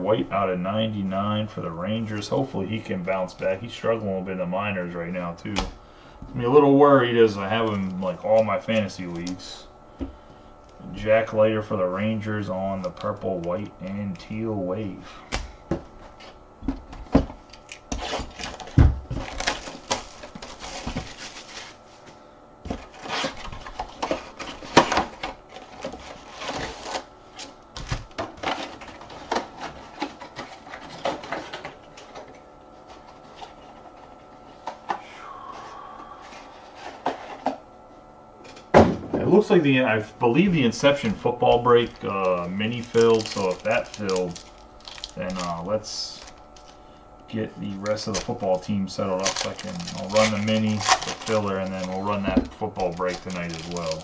white out of 99 for the Rangers. Hopefully he can bounce back. He's struggling a little bit in the minors right now too. I'm a little worried as I have him like all my fantasy leagues. Jack Leiter for the Rangers on the purple, white, and teal wave. It looks like I believe the Inception football break mini filled. So if that filled, then let's get the rest of the football team settled up. So I'll run the mini, the filler, and then we'll run that football break tonight as well.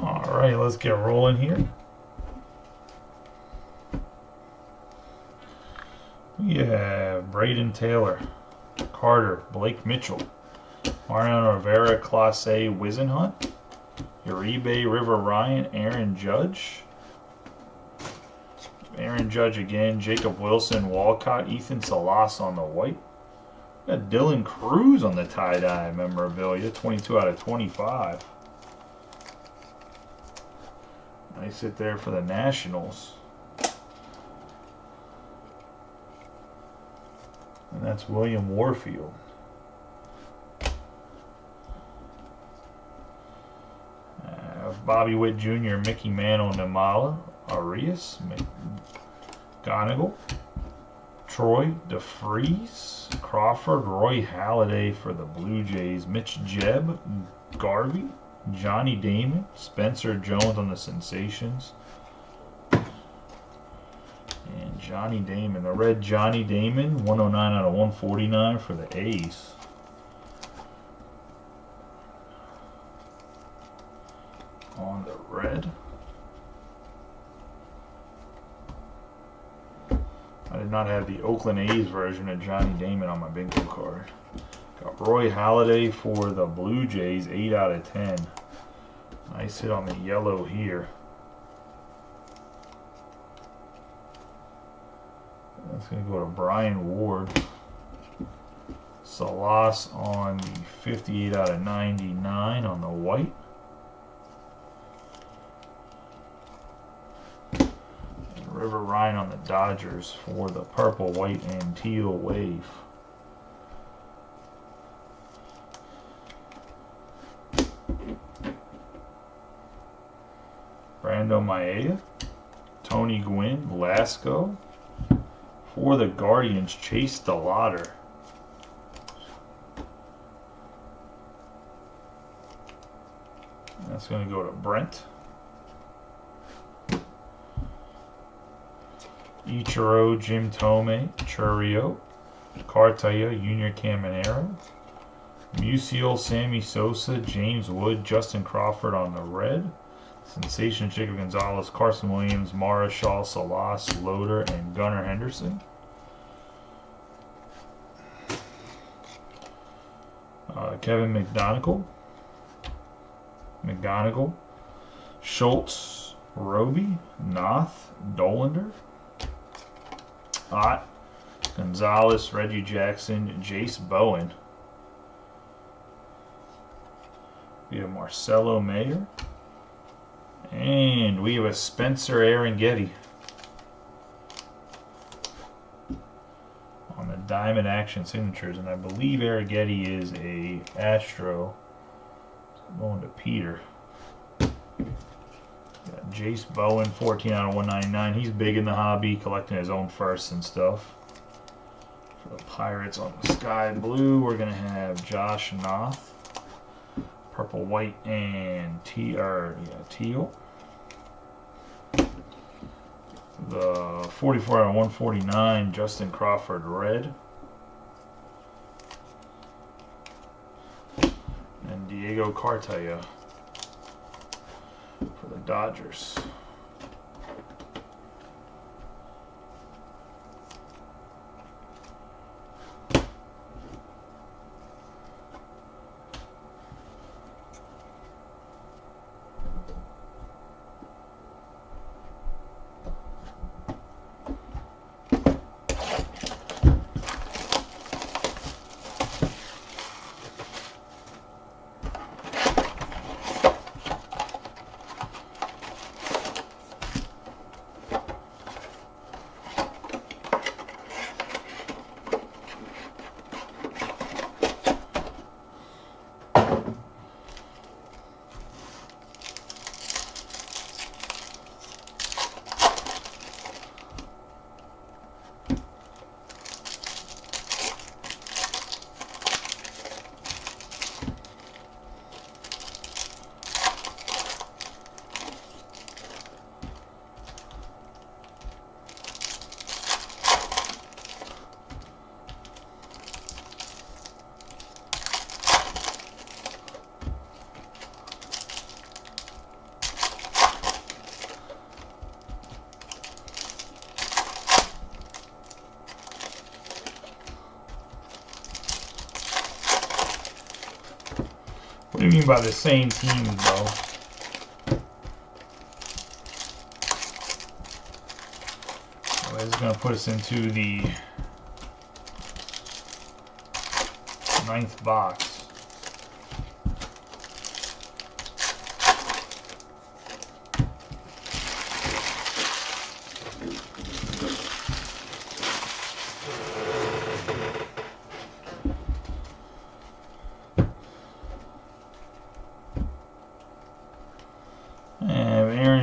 Alright, let's get rolling here. We have Braden Taylor, Carter, Blake Mitchell, Mariano Rivera, Class A, Wizenhunt, Uribe, River Ryan, Aaron Judge, again, Jacob Wilson, Walcott, Ethan Salas on the white. We got Dylan Cruz on the tie-dye memorabilia, 22 out of 25. Nice hit there for the Nationals. And that's William Warfield. Bobby Witt Jr., Mickey Mantle, Namala, Arias, McGonigal, Troy DeFries, Crawford, Roy Halladay for the Blue Jays, Mitch Jebb, Garvey, Johnny Damon, Spencer Jones on the Sensations, and Johnny Damon, the red Johnny Damon, 109 out of 149 for the A's. On the red. I did not have the Oakland A's version of Johnny Damon on my bingo card. Got Roy Halladay for the Blue Jays, 8 out of 10. Nice hit on the yellow here. That's going to go to Brian Ward. Salas on the 58 out of 99 on the white. And River Ryan on the Dodgers for the purple, white, and teal wave. Brando Maeda, Tony Gwynn, Lasco. For the Guardians, Chase DeLauder. That's going to go to Brent. Ichiro, Jim Tomei, Churio, Cartaya, Junior Caminero, Musial, Sammy Sosa, James Wood, Justin Crawford on the red, Sensation, Jacob Gonzalez, Carson Williams, Marshall, Salas, Loader, and Gunnar Henderson. Kevin McGonigal, Schultz, Roby, Noth, Dolander, Ott, Gonzalez, Reggie Jackson, Jace Bowen. We have Marcelo Mayer. And we have a Spencer Arrighetti on the Diamond Action Signatures. And I believe Arrighetti is a Astro. So going to Peter. Got Jace Bowen, 14 out of 199. He's big in the hobby, collecting his own firsts and stuff. For the Pirates on the Sky Blue, we're going to have Josh Noth. Purple, white, and teal. The 44 out of 149, Justin Crawford, red. And Diego Cartaya for the Dodgers. What do you mean by the same team, though? Well, this is going to put us into the 9th box.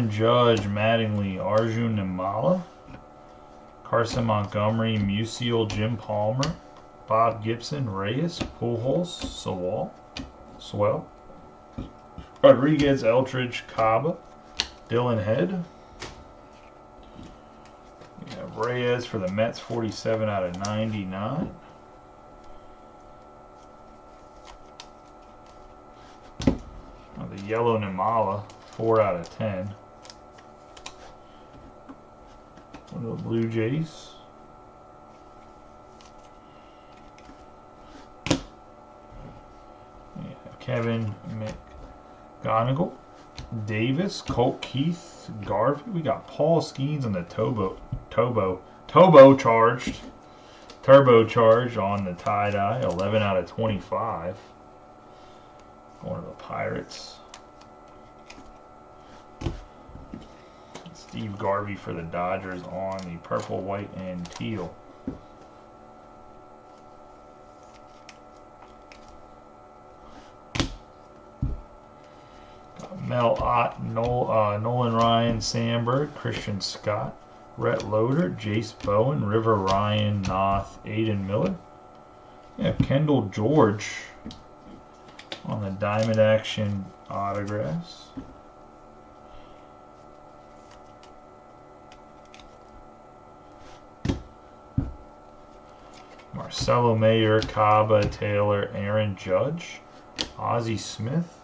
Judge, Mattingly, Arjun Nimala, Carson Montgomery, Musial, Jim Palmer, Bob Gibson, Reyes, Pujols, Swell, Rodriguez, Eltridge, Caba, Dylan Head. We have Reyes for the Mets, 47 out of 99. The yellow Nimala, 4 out of 10. One of the Blue Jays. We have Kevin McGonigal, Davis, Colt Keith, Garvey. We got Paul Skeens on the turbocharged on the tie-dye, 11 out of 25. Going to the Pirates. Steve Garvey for the Dodgers on the purple, white, and teal. Got Mel Ott, Nolan Ryan, Sandberg, Christian Scott, Rhett Loader, Jace Bowen, River Ryan, Noth, Aiden Miller. We have Kendall George on the Diamond Action autographs. Marcelo Mayer, Kaba, Taylor, Aaron Judge, Ozzie Smith,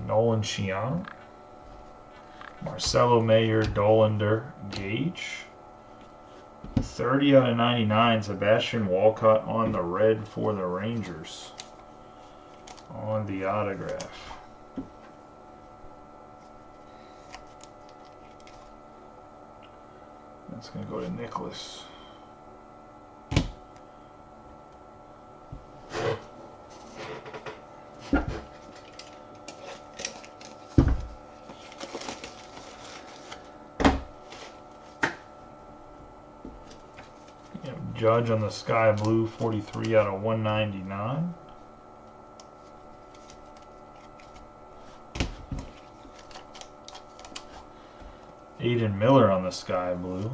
Nolan Shiano, Marcelo Mayer, Dolander, Gage, 30 out of 99, Sebastian Walcott on the red for the Rangers on the autograph. That's going to go to Nicholas. Judge on the sky blue, 43 out of 199. Aiden Miller on the sky blue,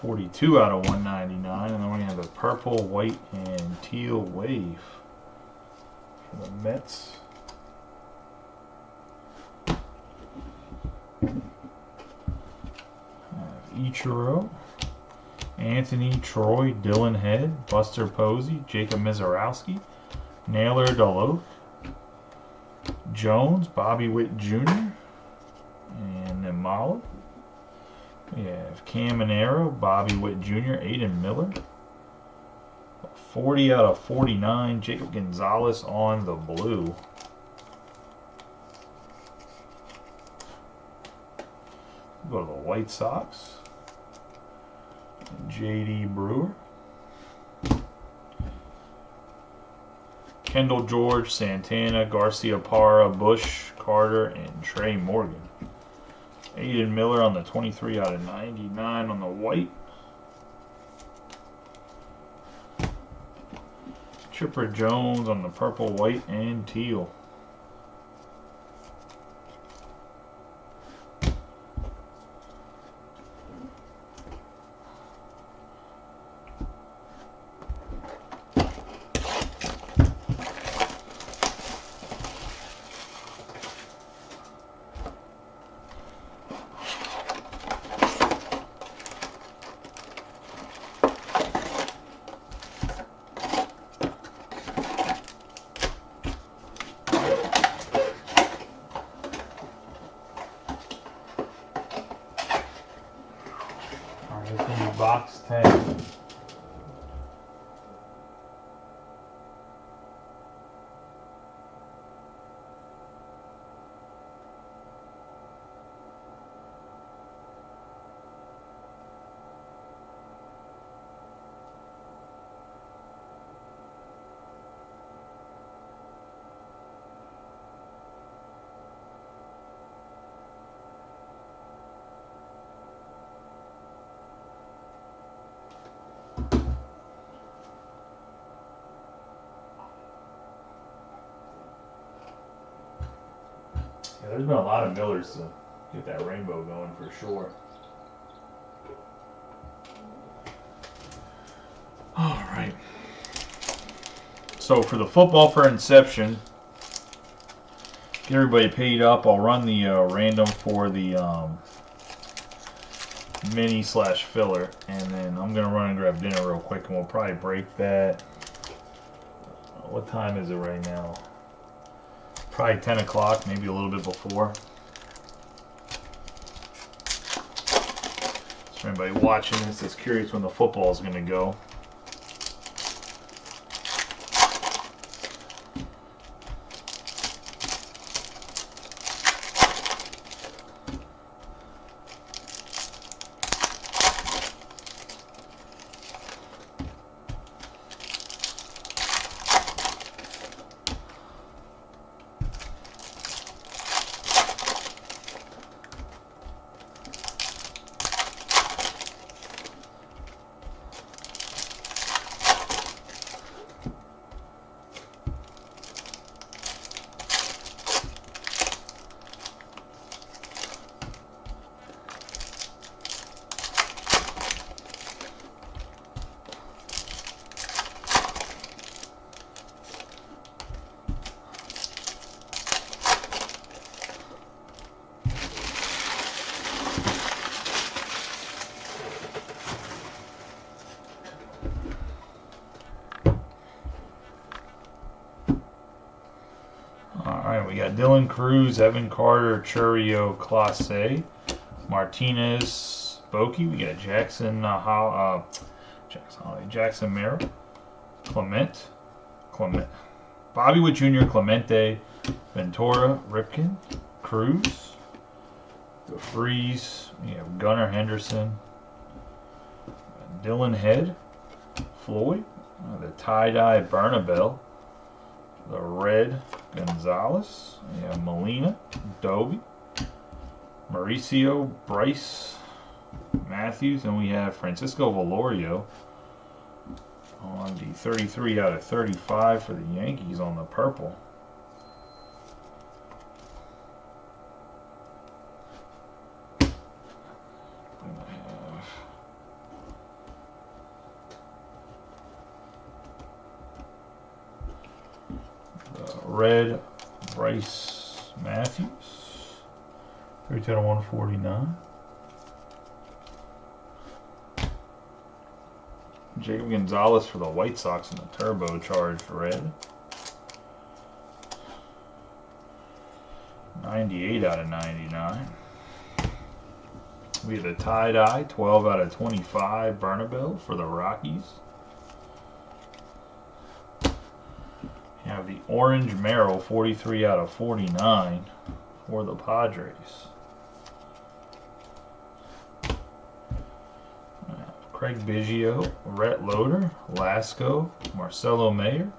42 out of 199. And then we're going to have a purple, white, and teal wave for the Mets. Ichiro, Anthony, Troy, Dylan Head, Buster Posey, Jacob Mizorowski, Naylor Duluth, Jones, Bobby Witt Jr., and then Mahler. We have Cam Minero, Bobby Witt Jr., Aiden Miller. 40 out of 49, Jacob Gonzalez on the blue. Go to the White Sox. J.D. Brewer. Kendall George, Santana, Garcia Parra, Bush, Carter, and Trey Morgan. Aiden Miller on the 23 out of 99 on the white. Chipper Jones on the purple, white, and teal. Box 10. Yeah, there's been a lot of Millers to get that rainbow going for sure. All right. So for the football for Inception, get everybody paid up. I'll run the random for the mini/filler, and then I'm gonna run and grab dinner real quick, and we'll probably break that. What time is it right now? Probably 10 o'clock, maybe a little bit before. So anybody watching this is curious when the football is going to go. Alright, we got Dylan Cruz, Evan Carter, Churio, Clase, Martinez, Bokey. We got Jackson Merrill, Clement, Bobby Witt Jr., Clemente, Ventura, Ripken, Cruz, DeFreeze. We have Gunnar Henderson, Dylan Head, Floyd, the tie-dye Bernabel, the red Gonzalez. We have Molina, Dobie, Mauricio, Bryce, Matthews, and we have Francisco Velorio on the 33 out of 35 for the Yankees on the purple. Red Bryce Matthews, 32 out of 149. Jacob Gonzalez for the White Sox in the turbocharged red. 98 out of 99. We have the tie-dye, 12 out of 25, Bernabel for the Rockies. We have the orange Merrill, 43 out of 49 for the Padres. Craig Biggio, Rhett Loader, Lasco, Marcelo Mayer,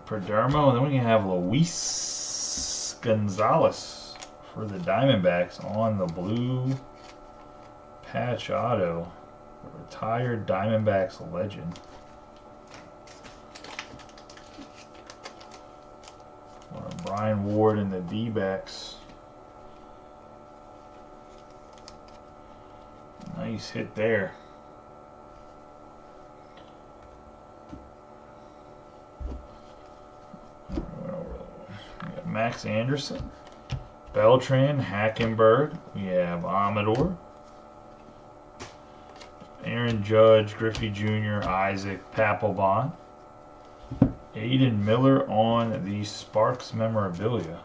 Perdermo, and then we can have Luis Gonzalez for the Diamondbacks on the blue patch auto, the retired Diamondbacks legend. Brian Ward and the D-backs. Nice hit there. We got Max Anderson, Beltran, Hackenberg. We have Amador, Aaron Judge, Griffey Jr., Isaac, Papelbon, Aiden Miller on the Sparks memorabilia.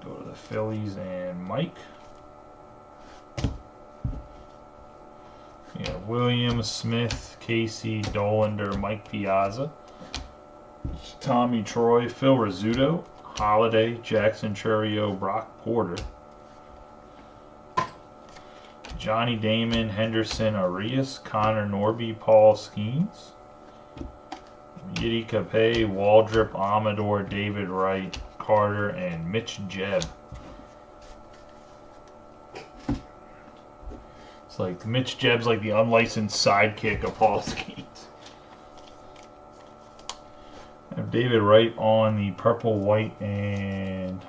Go to the Phillies and Mike. We have Williams, Smith, Casey, Dolander, Mike Piazza, Tommy Troy, Phil Rizzuto, Holiday, Jackson Churio, Brock Porter, Johnny Damon, Henderson, Arias, Connor Norby, Paul Skeens, Yiddy Capet, Waldrop, Amador, David Wright, Carter, and Mitch Jebb. It's like Mitch Jebb's like the unlicensed sidekick of Paul Skeens. I have David Wright on the purple, white, and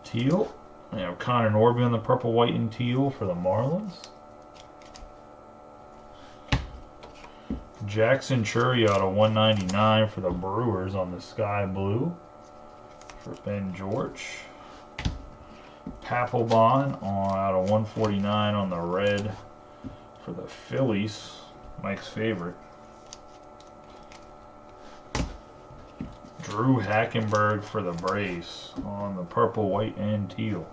teal. We have Connor Norby on the purple, white, and teal for the Marlins. Jackson Churio out of 199 for the Brewers on the sky blue for Ben George. Papelbon out of 149 on the red for the Phillies, Mike's favorite. Drew Hackenberg for the Braves on the purple, white, and teal.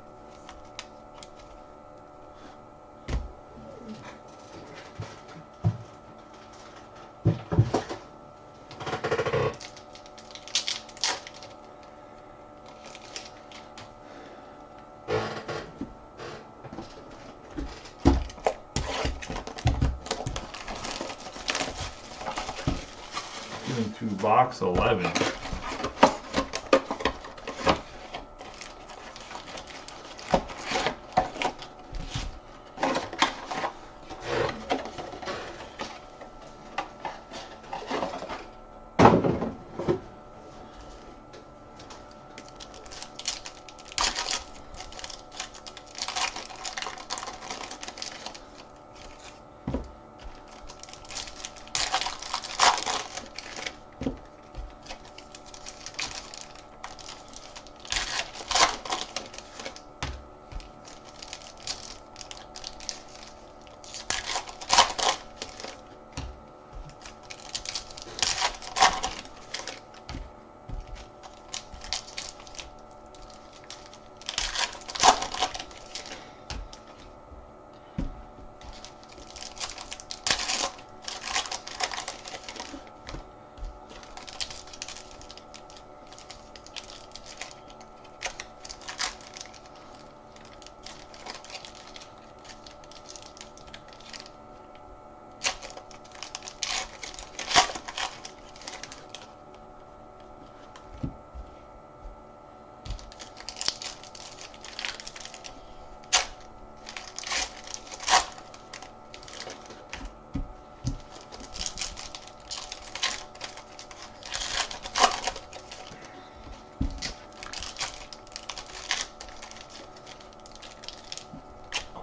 To box 11.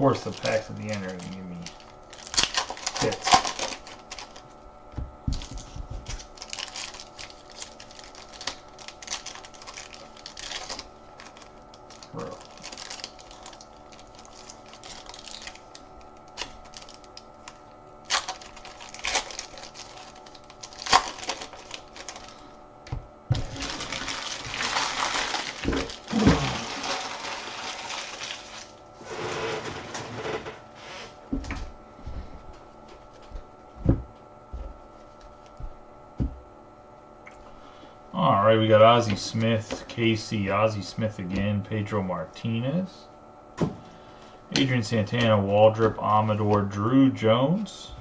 course, the packs at the end are going to give me hits. Bro. All right, we got Ozzie Smith, KC, Ozzie Smith again, Pedro Martinez, Adrian Santana, Waldrop, Amador, Drew Jones,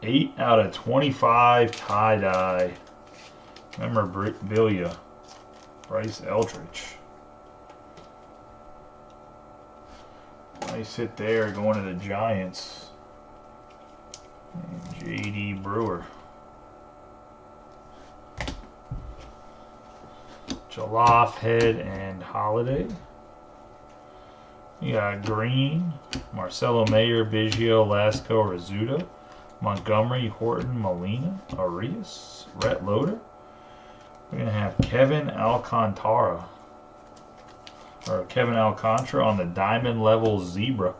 8 out of 25 tie-dye memorabilia, Bryce Eldridge. Nice hit there, going to the Giants. And J.D. Brewer. Jollof, Head, and Holiday. You got Green, Marcelo Mayer, Biggio, Lasco, Rizzuto, Montgomery, Horton, Molina, Arias, Rhett Loader. We're going to have Kevin Alcantara. Or Kevin Alcantara on the Diamond Level Zebra.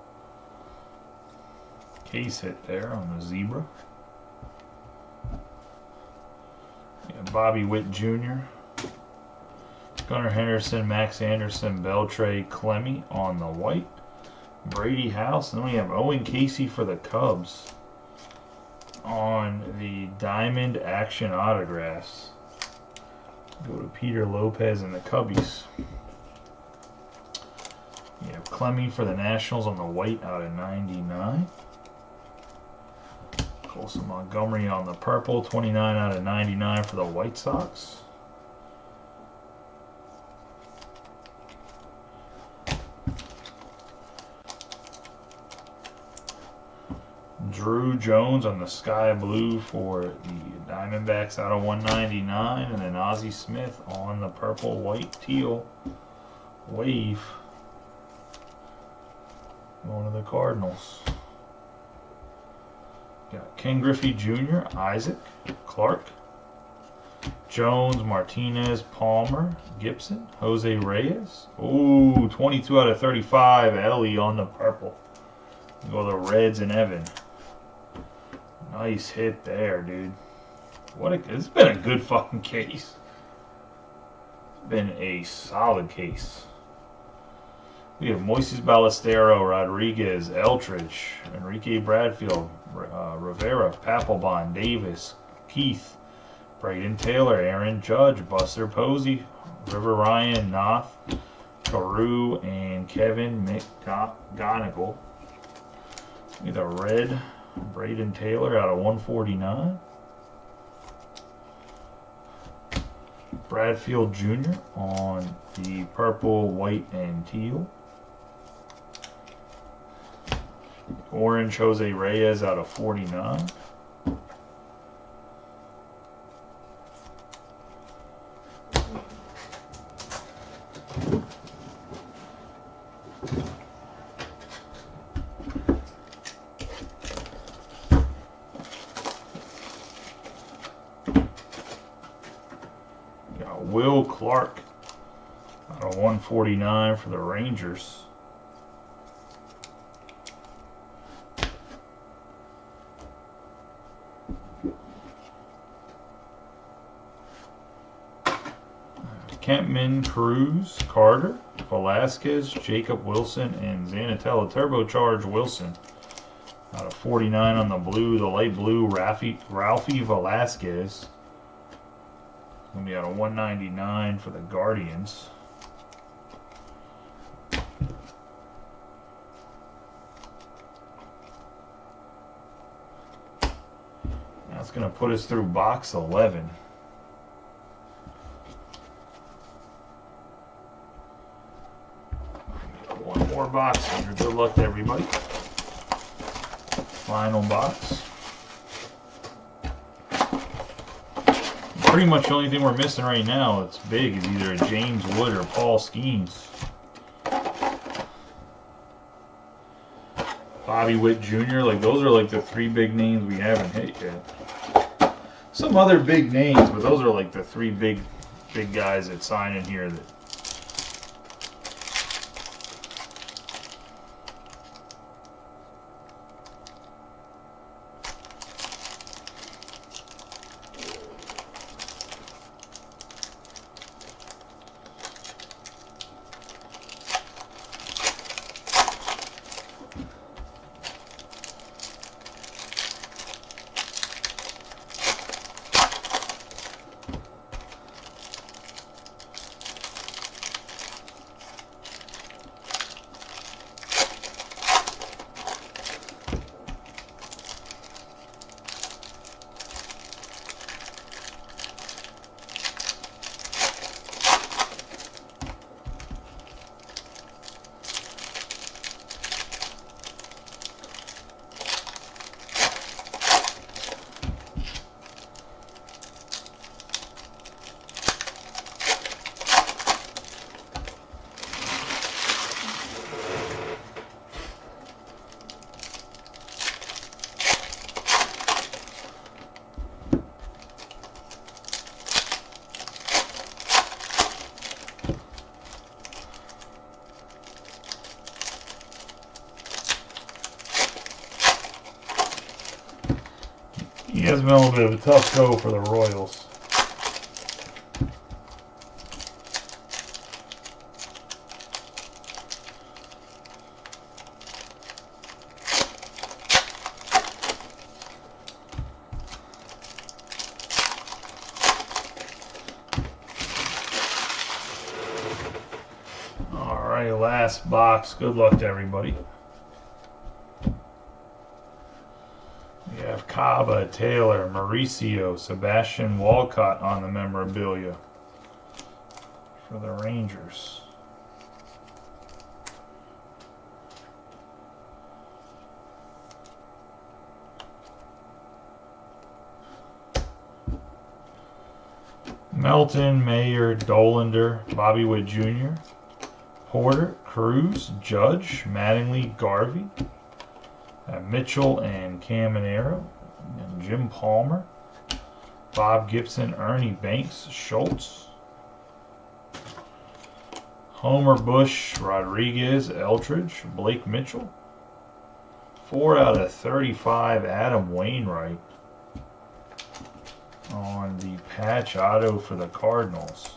Case hit there on the Zebra. Bobby Witt Jr., Gunnar Henderson, Max Anderson, Beltre, Clemmy on the white. Brady House. And then we have Owen Casey for the Cubs on the Diamond Action Autographs. Go to Peter Lopez and the Cubbies. You have Clemmy for the Nationals on the white out of 99. Colson Montgomery on the purple, 29 out of 99 for the White Sox. Drew Jones on the sky blue for the Diamondbacks out of 199, and then Ozzie Smith on the purple, white, teal wave going to the Cardinals. Got Ken Griffey Jr., Isaac, Clark, Jones, Martinez, Palmer, Gibson, Jose Reyes. Ooh, 22 out of 35, Ellie on the purple. Go the Reds and Evan. Nice hit there, dude. It's been a good fucking case. It's been a solid case. We have Moises Ballestero, Rodriguez, Eltridge, Enrique Bradfield, Rivera, Papelbon, Davis, Keith, Braden Taylor, Aaron Judge, Buster Posey, River Ryan, Noth, Carew, and Kevin McGonigal. We have the red Braden Taylor out of 149. Bradfield Jr. on the purple, white, and teal. Orange Jose Reyes out of 49. Will Clark out of 149 for the Rangers. Kempman, Cruz, Carter, Velasquez, Jacob Wilson, and Zanatella Turbocharged Wilson. Out of 49 on the blue, the light blue, Ralphie Velasquez. Going to be out of 199 for the Guardians. That's going to put us through box 11. One more box here. Good luck to everybody. Final box. Pretty much the only thing we're missing right now that's big is either a James Wood or Paul Skeens. Bobby Witt Jr. Like, those are like the 3 big names we haven't hit yet. Some other big names, but those are like the 3 big guys that sign in here that. He has been a little bit of a tough go for the Royals. All right, last box. Good luck to everybody. We have Caba, Taylor, Mauricio, Sebastian Walcott on the memorabilia for the Rangers. Melton, Mayer, Dolander, Bobby Witt Jr., Porter, Cruz, Judge, Mattingly, Garvey, Mitchell and Caminero, and Jim Palmer, Bob Gibson, Ernie Banks, Schultz, Homer Bush, Rodriguez, Eldridge, Blake Mitchell, 4 out of 35, Adam Wainwright on the patch auto for the Cardinals.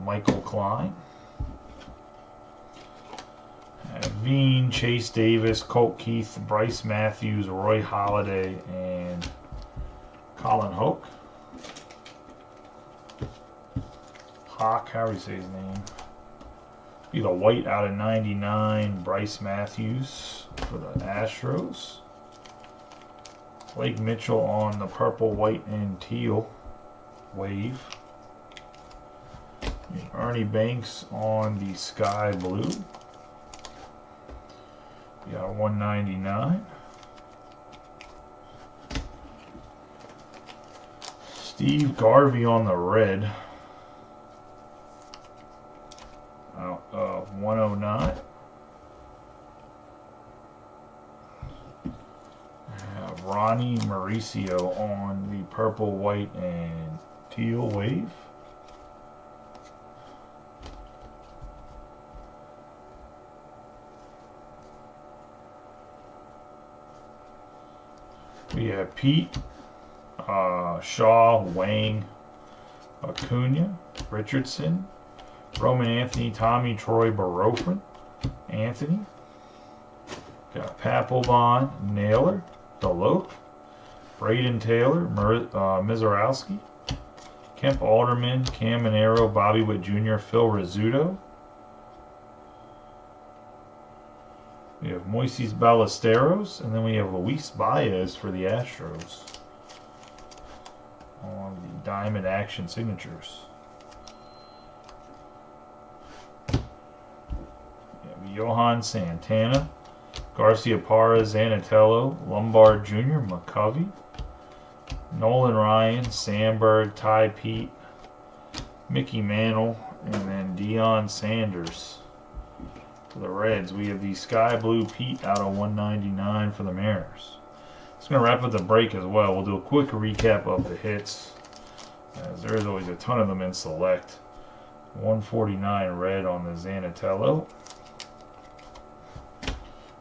Michael Klein, Veen, Chase Davis, Colt Keith, Bryce Matthews, Roy Halladay, and Colin Hoke. Hawk, how do you say his name? Be the white out of 99, Bryce Matthews for the Astros. Blake Mitchell on the purple, white, and teal wave. Ernie Banks on the sky blue. We got 199. Steve Garvey on the red. 109. Ronnie Mauricio on the purple, white, and teal wave. We have Pete, Shaw, Wang, Acuna, Richardson, Roman Anthony, Tommy Troy, Barofin, Anthony. Got Papelbon, Naylor, Deloach, Braden Taylor, Mizorowski, Kemp Alderman, Caminero, Bobby Witt Jr., Phil Rizzuto. We have Moises Ballesteros, and then we have Luis Baez for the Astros on the Diamond Action Signatures. We have Johan Santana, Garcia Parra, Zanatello, Lombard Jr., McCovey, Nolan Ryan, Sandberg, Ty Pete, Mickey Mantle, and then Deion Sanders. For the Reds, we have the Sky Blue Pete out of 199 for the Mariners. It's going to wrap up the break as well. We'll do a quick recap of the hits, as there is always a ton of them in Select. 149 red on the Zanatello.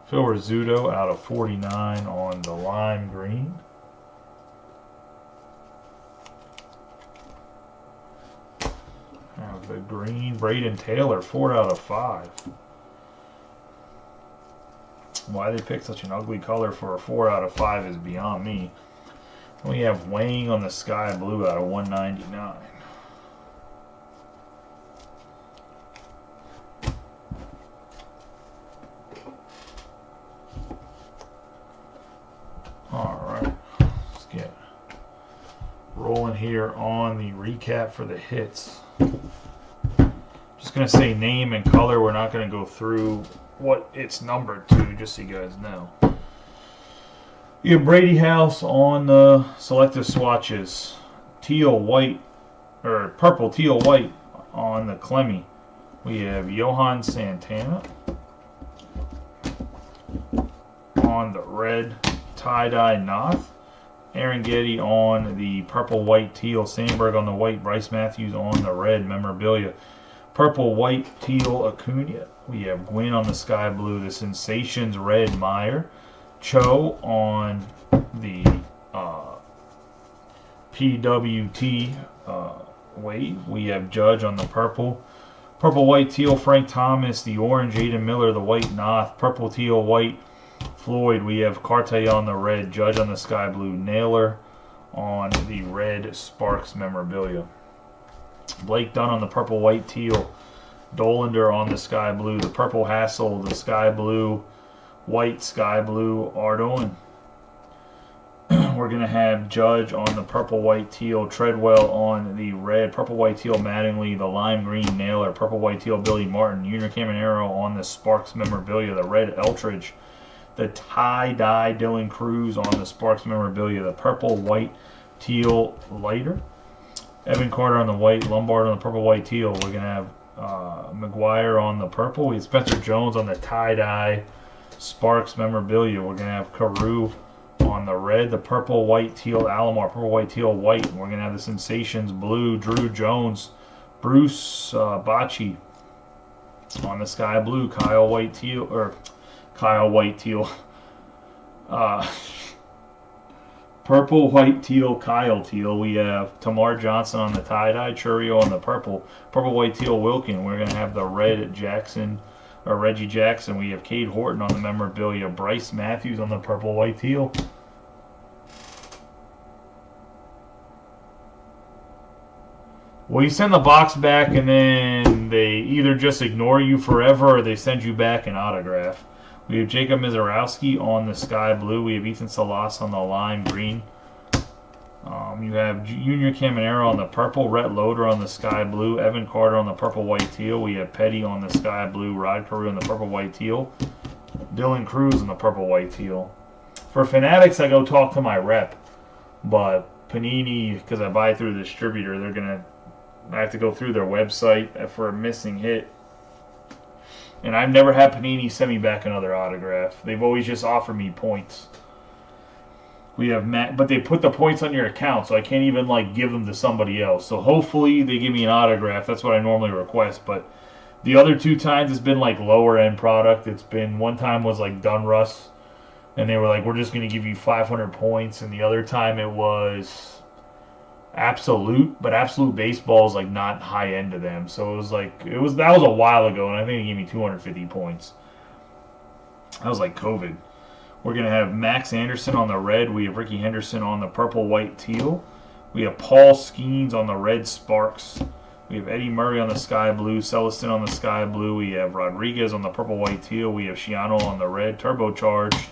Phil Rizzuto out of 49 on the Lime Green. Have the green, Braden Taylor, 4 out of 5. Why they picked such an ugly color for a 4 out of 5 is beyond me. We have Wang on the Sky Blue out of 199. Alright, let's get rolling here on the recap for the hits. Just going to say name and color. We're not going to go through what it's numbered to, just so you guys know. You have Brady House on the selective swatches. Teal, white, or purple, teal, white on the Clemmy. We have Johan Santana on the red tie-dye Noth. Aaron Getty on the purple, white, teal. Sandberg on the white. Bryce Matthews on the red memorabilia. Purple, white, teal Acuna. We have Gwynn on the Sky Blue. The Sensations red Meyer. Cho on the PWT Wave. We have Judge on the purple. Purple, white, teal Frank Thomas. The orange Aiden Miller. The white Noth. Purple, teal, white Floyd. We have Carte on the red. Judge on the Sky Blue. Naylor on the red Sparks memorabilia. Blake Dunn on the purple, white, teal. Dolander on the Sky Blue. The purple Hassel. The Sky Blue. White, Sky Blue, Ardon. We're going to have Judge on the purple, white, teal. Treadwell on the red. Purple, white, teal, Mattingly. The lime green Naylor. Purple, white, teal, Billy Martin. Junior Caminero on the Sparks memorabilia. The red Eltridge. The tie-dye Dylan Cruz on the Sparks memorabilia. The purple, white, teal, Lighter. Evan Carter on the white. Lombard on the purple, white, teal. We're going to have McGuire on the purple. We have Spencer Jones on the tie-dye Sparks memorabilia. We're going to have Carew on the red, the purple, white, teal, Alomar, purple, white, teal, white. We're going to have the Sensations blue, Drew Jones, Bruce Bocci on the Sky Blue, Kyle White, teal, purple, white, teal, Kyle Teal. We have Tamar Johnson on the tie-dye, Churio on the purple, purple, white, teal, Wilkin. We're going to have the red Jackson, or Reggie Jackson. We have Cade Horton on the memorabilia. Bryce Matthews on the purple, white, teal. Well, you send the box back and then they either just ignore you forever or they send you back an autograph. We have Jacob Mizorowski on the Sky Blue. We have Ethan Salas on the lime green. You have Junior Caminero on the purple, Rhett Loader on the Sky Blue, Evan Carter on the purple, white, teal. We have Petty on the Sky Blue, Rod Carew on the purple, white, teal, Dylan Cruz on the purple, white, teal. For Fanatics, I go talk to my rep, but Panini, because I buy through the distributor, I have to go through their website for a missing hit. And I've never had Panini send me back another autograph. They've always just offered me points. We have but they put the points on your account, so I can't even give them to somebody else. So hopefully they give me an autograph. That's what I normally request. But the other two times it's been lower end product. It's been, one time was Dunruss, and they were like, we're just going to give you 500 points. And the other time it was Absolute, but Absolute Baseball is not high end to them. So it was that was a while ago, and I think they gave me 250 points. That was COVID. We're going to have Max Anderson on the red. We have Ricky Henderson on the purple, white, teal. We have Paul Skeens on the red Sparks. We have Eddie Murray on the Sky Blue. Celestin on the Sky Blue. We have Rodriguez on the purple, white, teal. We have Shiano on the red. Turbocharged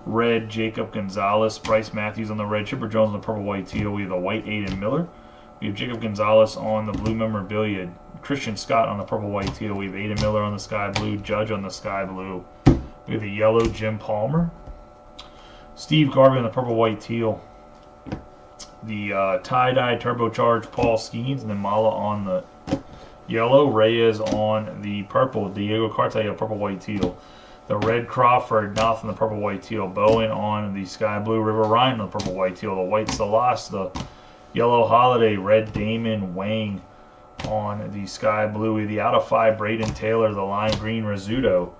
red Jacob Gonzalez. Bryce Matthews on the red. Chipper Jones on the purple, white, teal. We have the white Aiden Miller. We have Jacob Gonzalez on the blue memorabilia. Christian Scott on the purple, white, teal. We have Aiden Miller on the Sky Blue. Judge on the Sky Blue. We have the yellow Jim Palmer. Steve Garvey on the purple, white, teal. The tie-dye turbocharged Paul Skeens, and then Mala on the Yellow, Reyes on the purple. Diego Cartaya, purple, white, teal. The red Crawford, Knopf on the purple, white, teal. Bowen on the sky blue. River Ryan on the purple, white, teal. The white Salas, the yellow Holiday. Red Damon Wang on the sky blue. The out of 5, Braden Taylor. The lime green Rizzuto.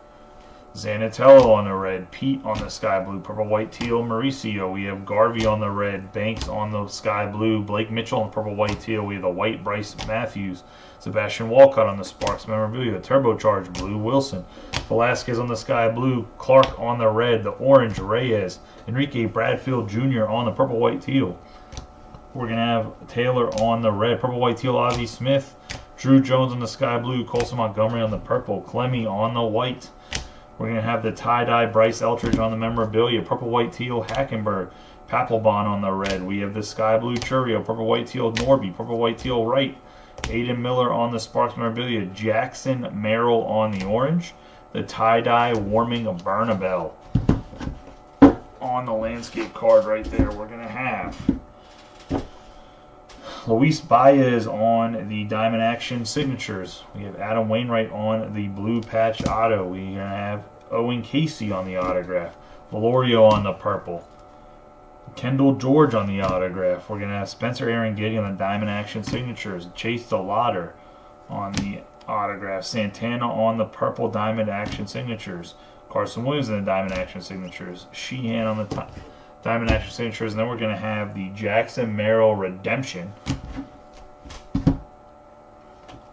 Zanatello on the red. Pete on the sky blue. Purple, white, teal. Mauricio. We have Garvey on the red. Banks on the sky blue. Blake Mitchell on the purple, white, teal. We have the white Bryce Matthews. Sebastian Walcott on the Sparks memorabilia. Turbocharged blue. Wilson. Velasquez on the sky blue. Clark on the red. The orange Reyes. Enrique Bradfield Jr. on the purple, white, teal. We're going to have Taylor on the red. Purple, white, teal. Ozzie Smith. Drew Jones on the sky blue. Colson Montgomery on the purple. Clemmy on the white. We're going to have the tie-dye Bryce Eltridge on the memorabilia. Purple, white, teal, Hackenberg. Papelbon on the red. We have the sky blue Churio. Purple, white, teal, Norby. Purple, white, teal, Wright. Aiden Miller on the Sparks memorabilia. Jackson Merrill on the orange. The tie-dye Warming Bernabel on the landscape card right there. We're going to have Luis Baez on the Diamond Action signatures. We have Adam Wainwright on the blue patch auto. We're going to have Owen Casey on the autograph. Valorio on the purple. Kendall George on the autograph. We're going to have Spencer Aaron Getty on the Diamond Action signatures. Chase DeLauder on the autograph. Santana on the purple Diamond Action signatures. Carson Williams in the Diamond Action signatures. Sheehan on the Diamond Action signatures. And then we're going to have the Jackson Merrill Redemption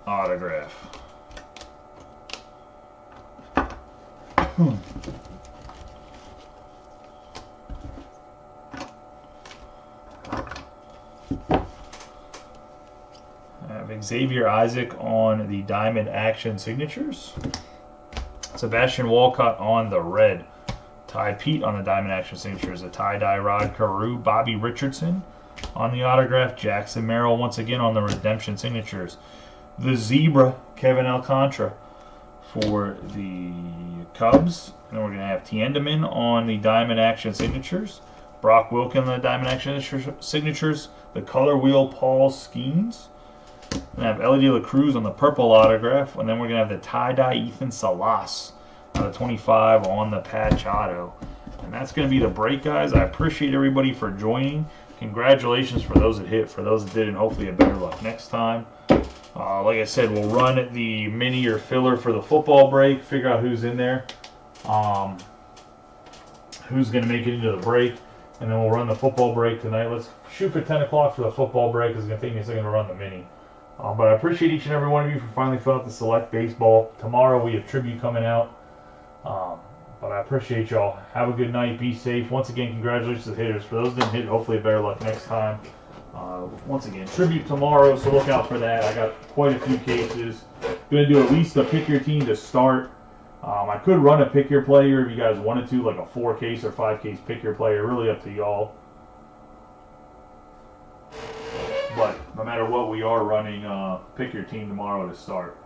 autograph. Xavier Isaac on the Diamond Action signatures. Sebastian Walcott on the red. Ty Pete on the Diamond Action signatures. A tie-dye Rod Carew. Bobby Richardson on the autograph. Jackson Merrill once again on the redemption signatures. The Zebra, Kevin Alcantara for the Cubs. And then we're going to have Tiendeman on the Diamond Action signatures. Brock Wilkin on the Diamond Action signatures. The Color Wheel Paul Skeens. We're going to have Ellie De La Cruz on the purple autograph. And then we're going to have the tie-dye Ethan Salas out of 25 on the patch auto. And that's going to be the break, guys. I appreciate everybody for joining. Congratulations for those that hit, for those that didn't. Hopefully a better luck next time. Like I said, we'll run the mini or filler for the football break, figure out who's in there, who's going to make it into the break, and then we'll run the football break tonight. Let's shoot for 10 o'clock for the football break. It's going to take me a second to run the mini. But I appreciate each and every one of you for finally filling out the Select Baseball. Tomorrow we have tribute coming out. But I appreciate y'all. Have a good night. Be safe. Once again, congratulations to the hitters. For those that didn't hit, hopefully better luck next time. Once again, tribute tomorrow, so look out for that. I got quite a few cases. Going to do at least a pick your team to start. I could run a pick your player if you guys wanted to, like a 4-case or 5-case pick your player. Really up to y'all. But no matter what, we are running pick your team tomorrow to start.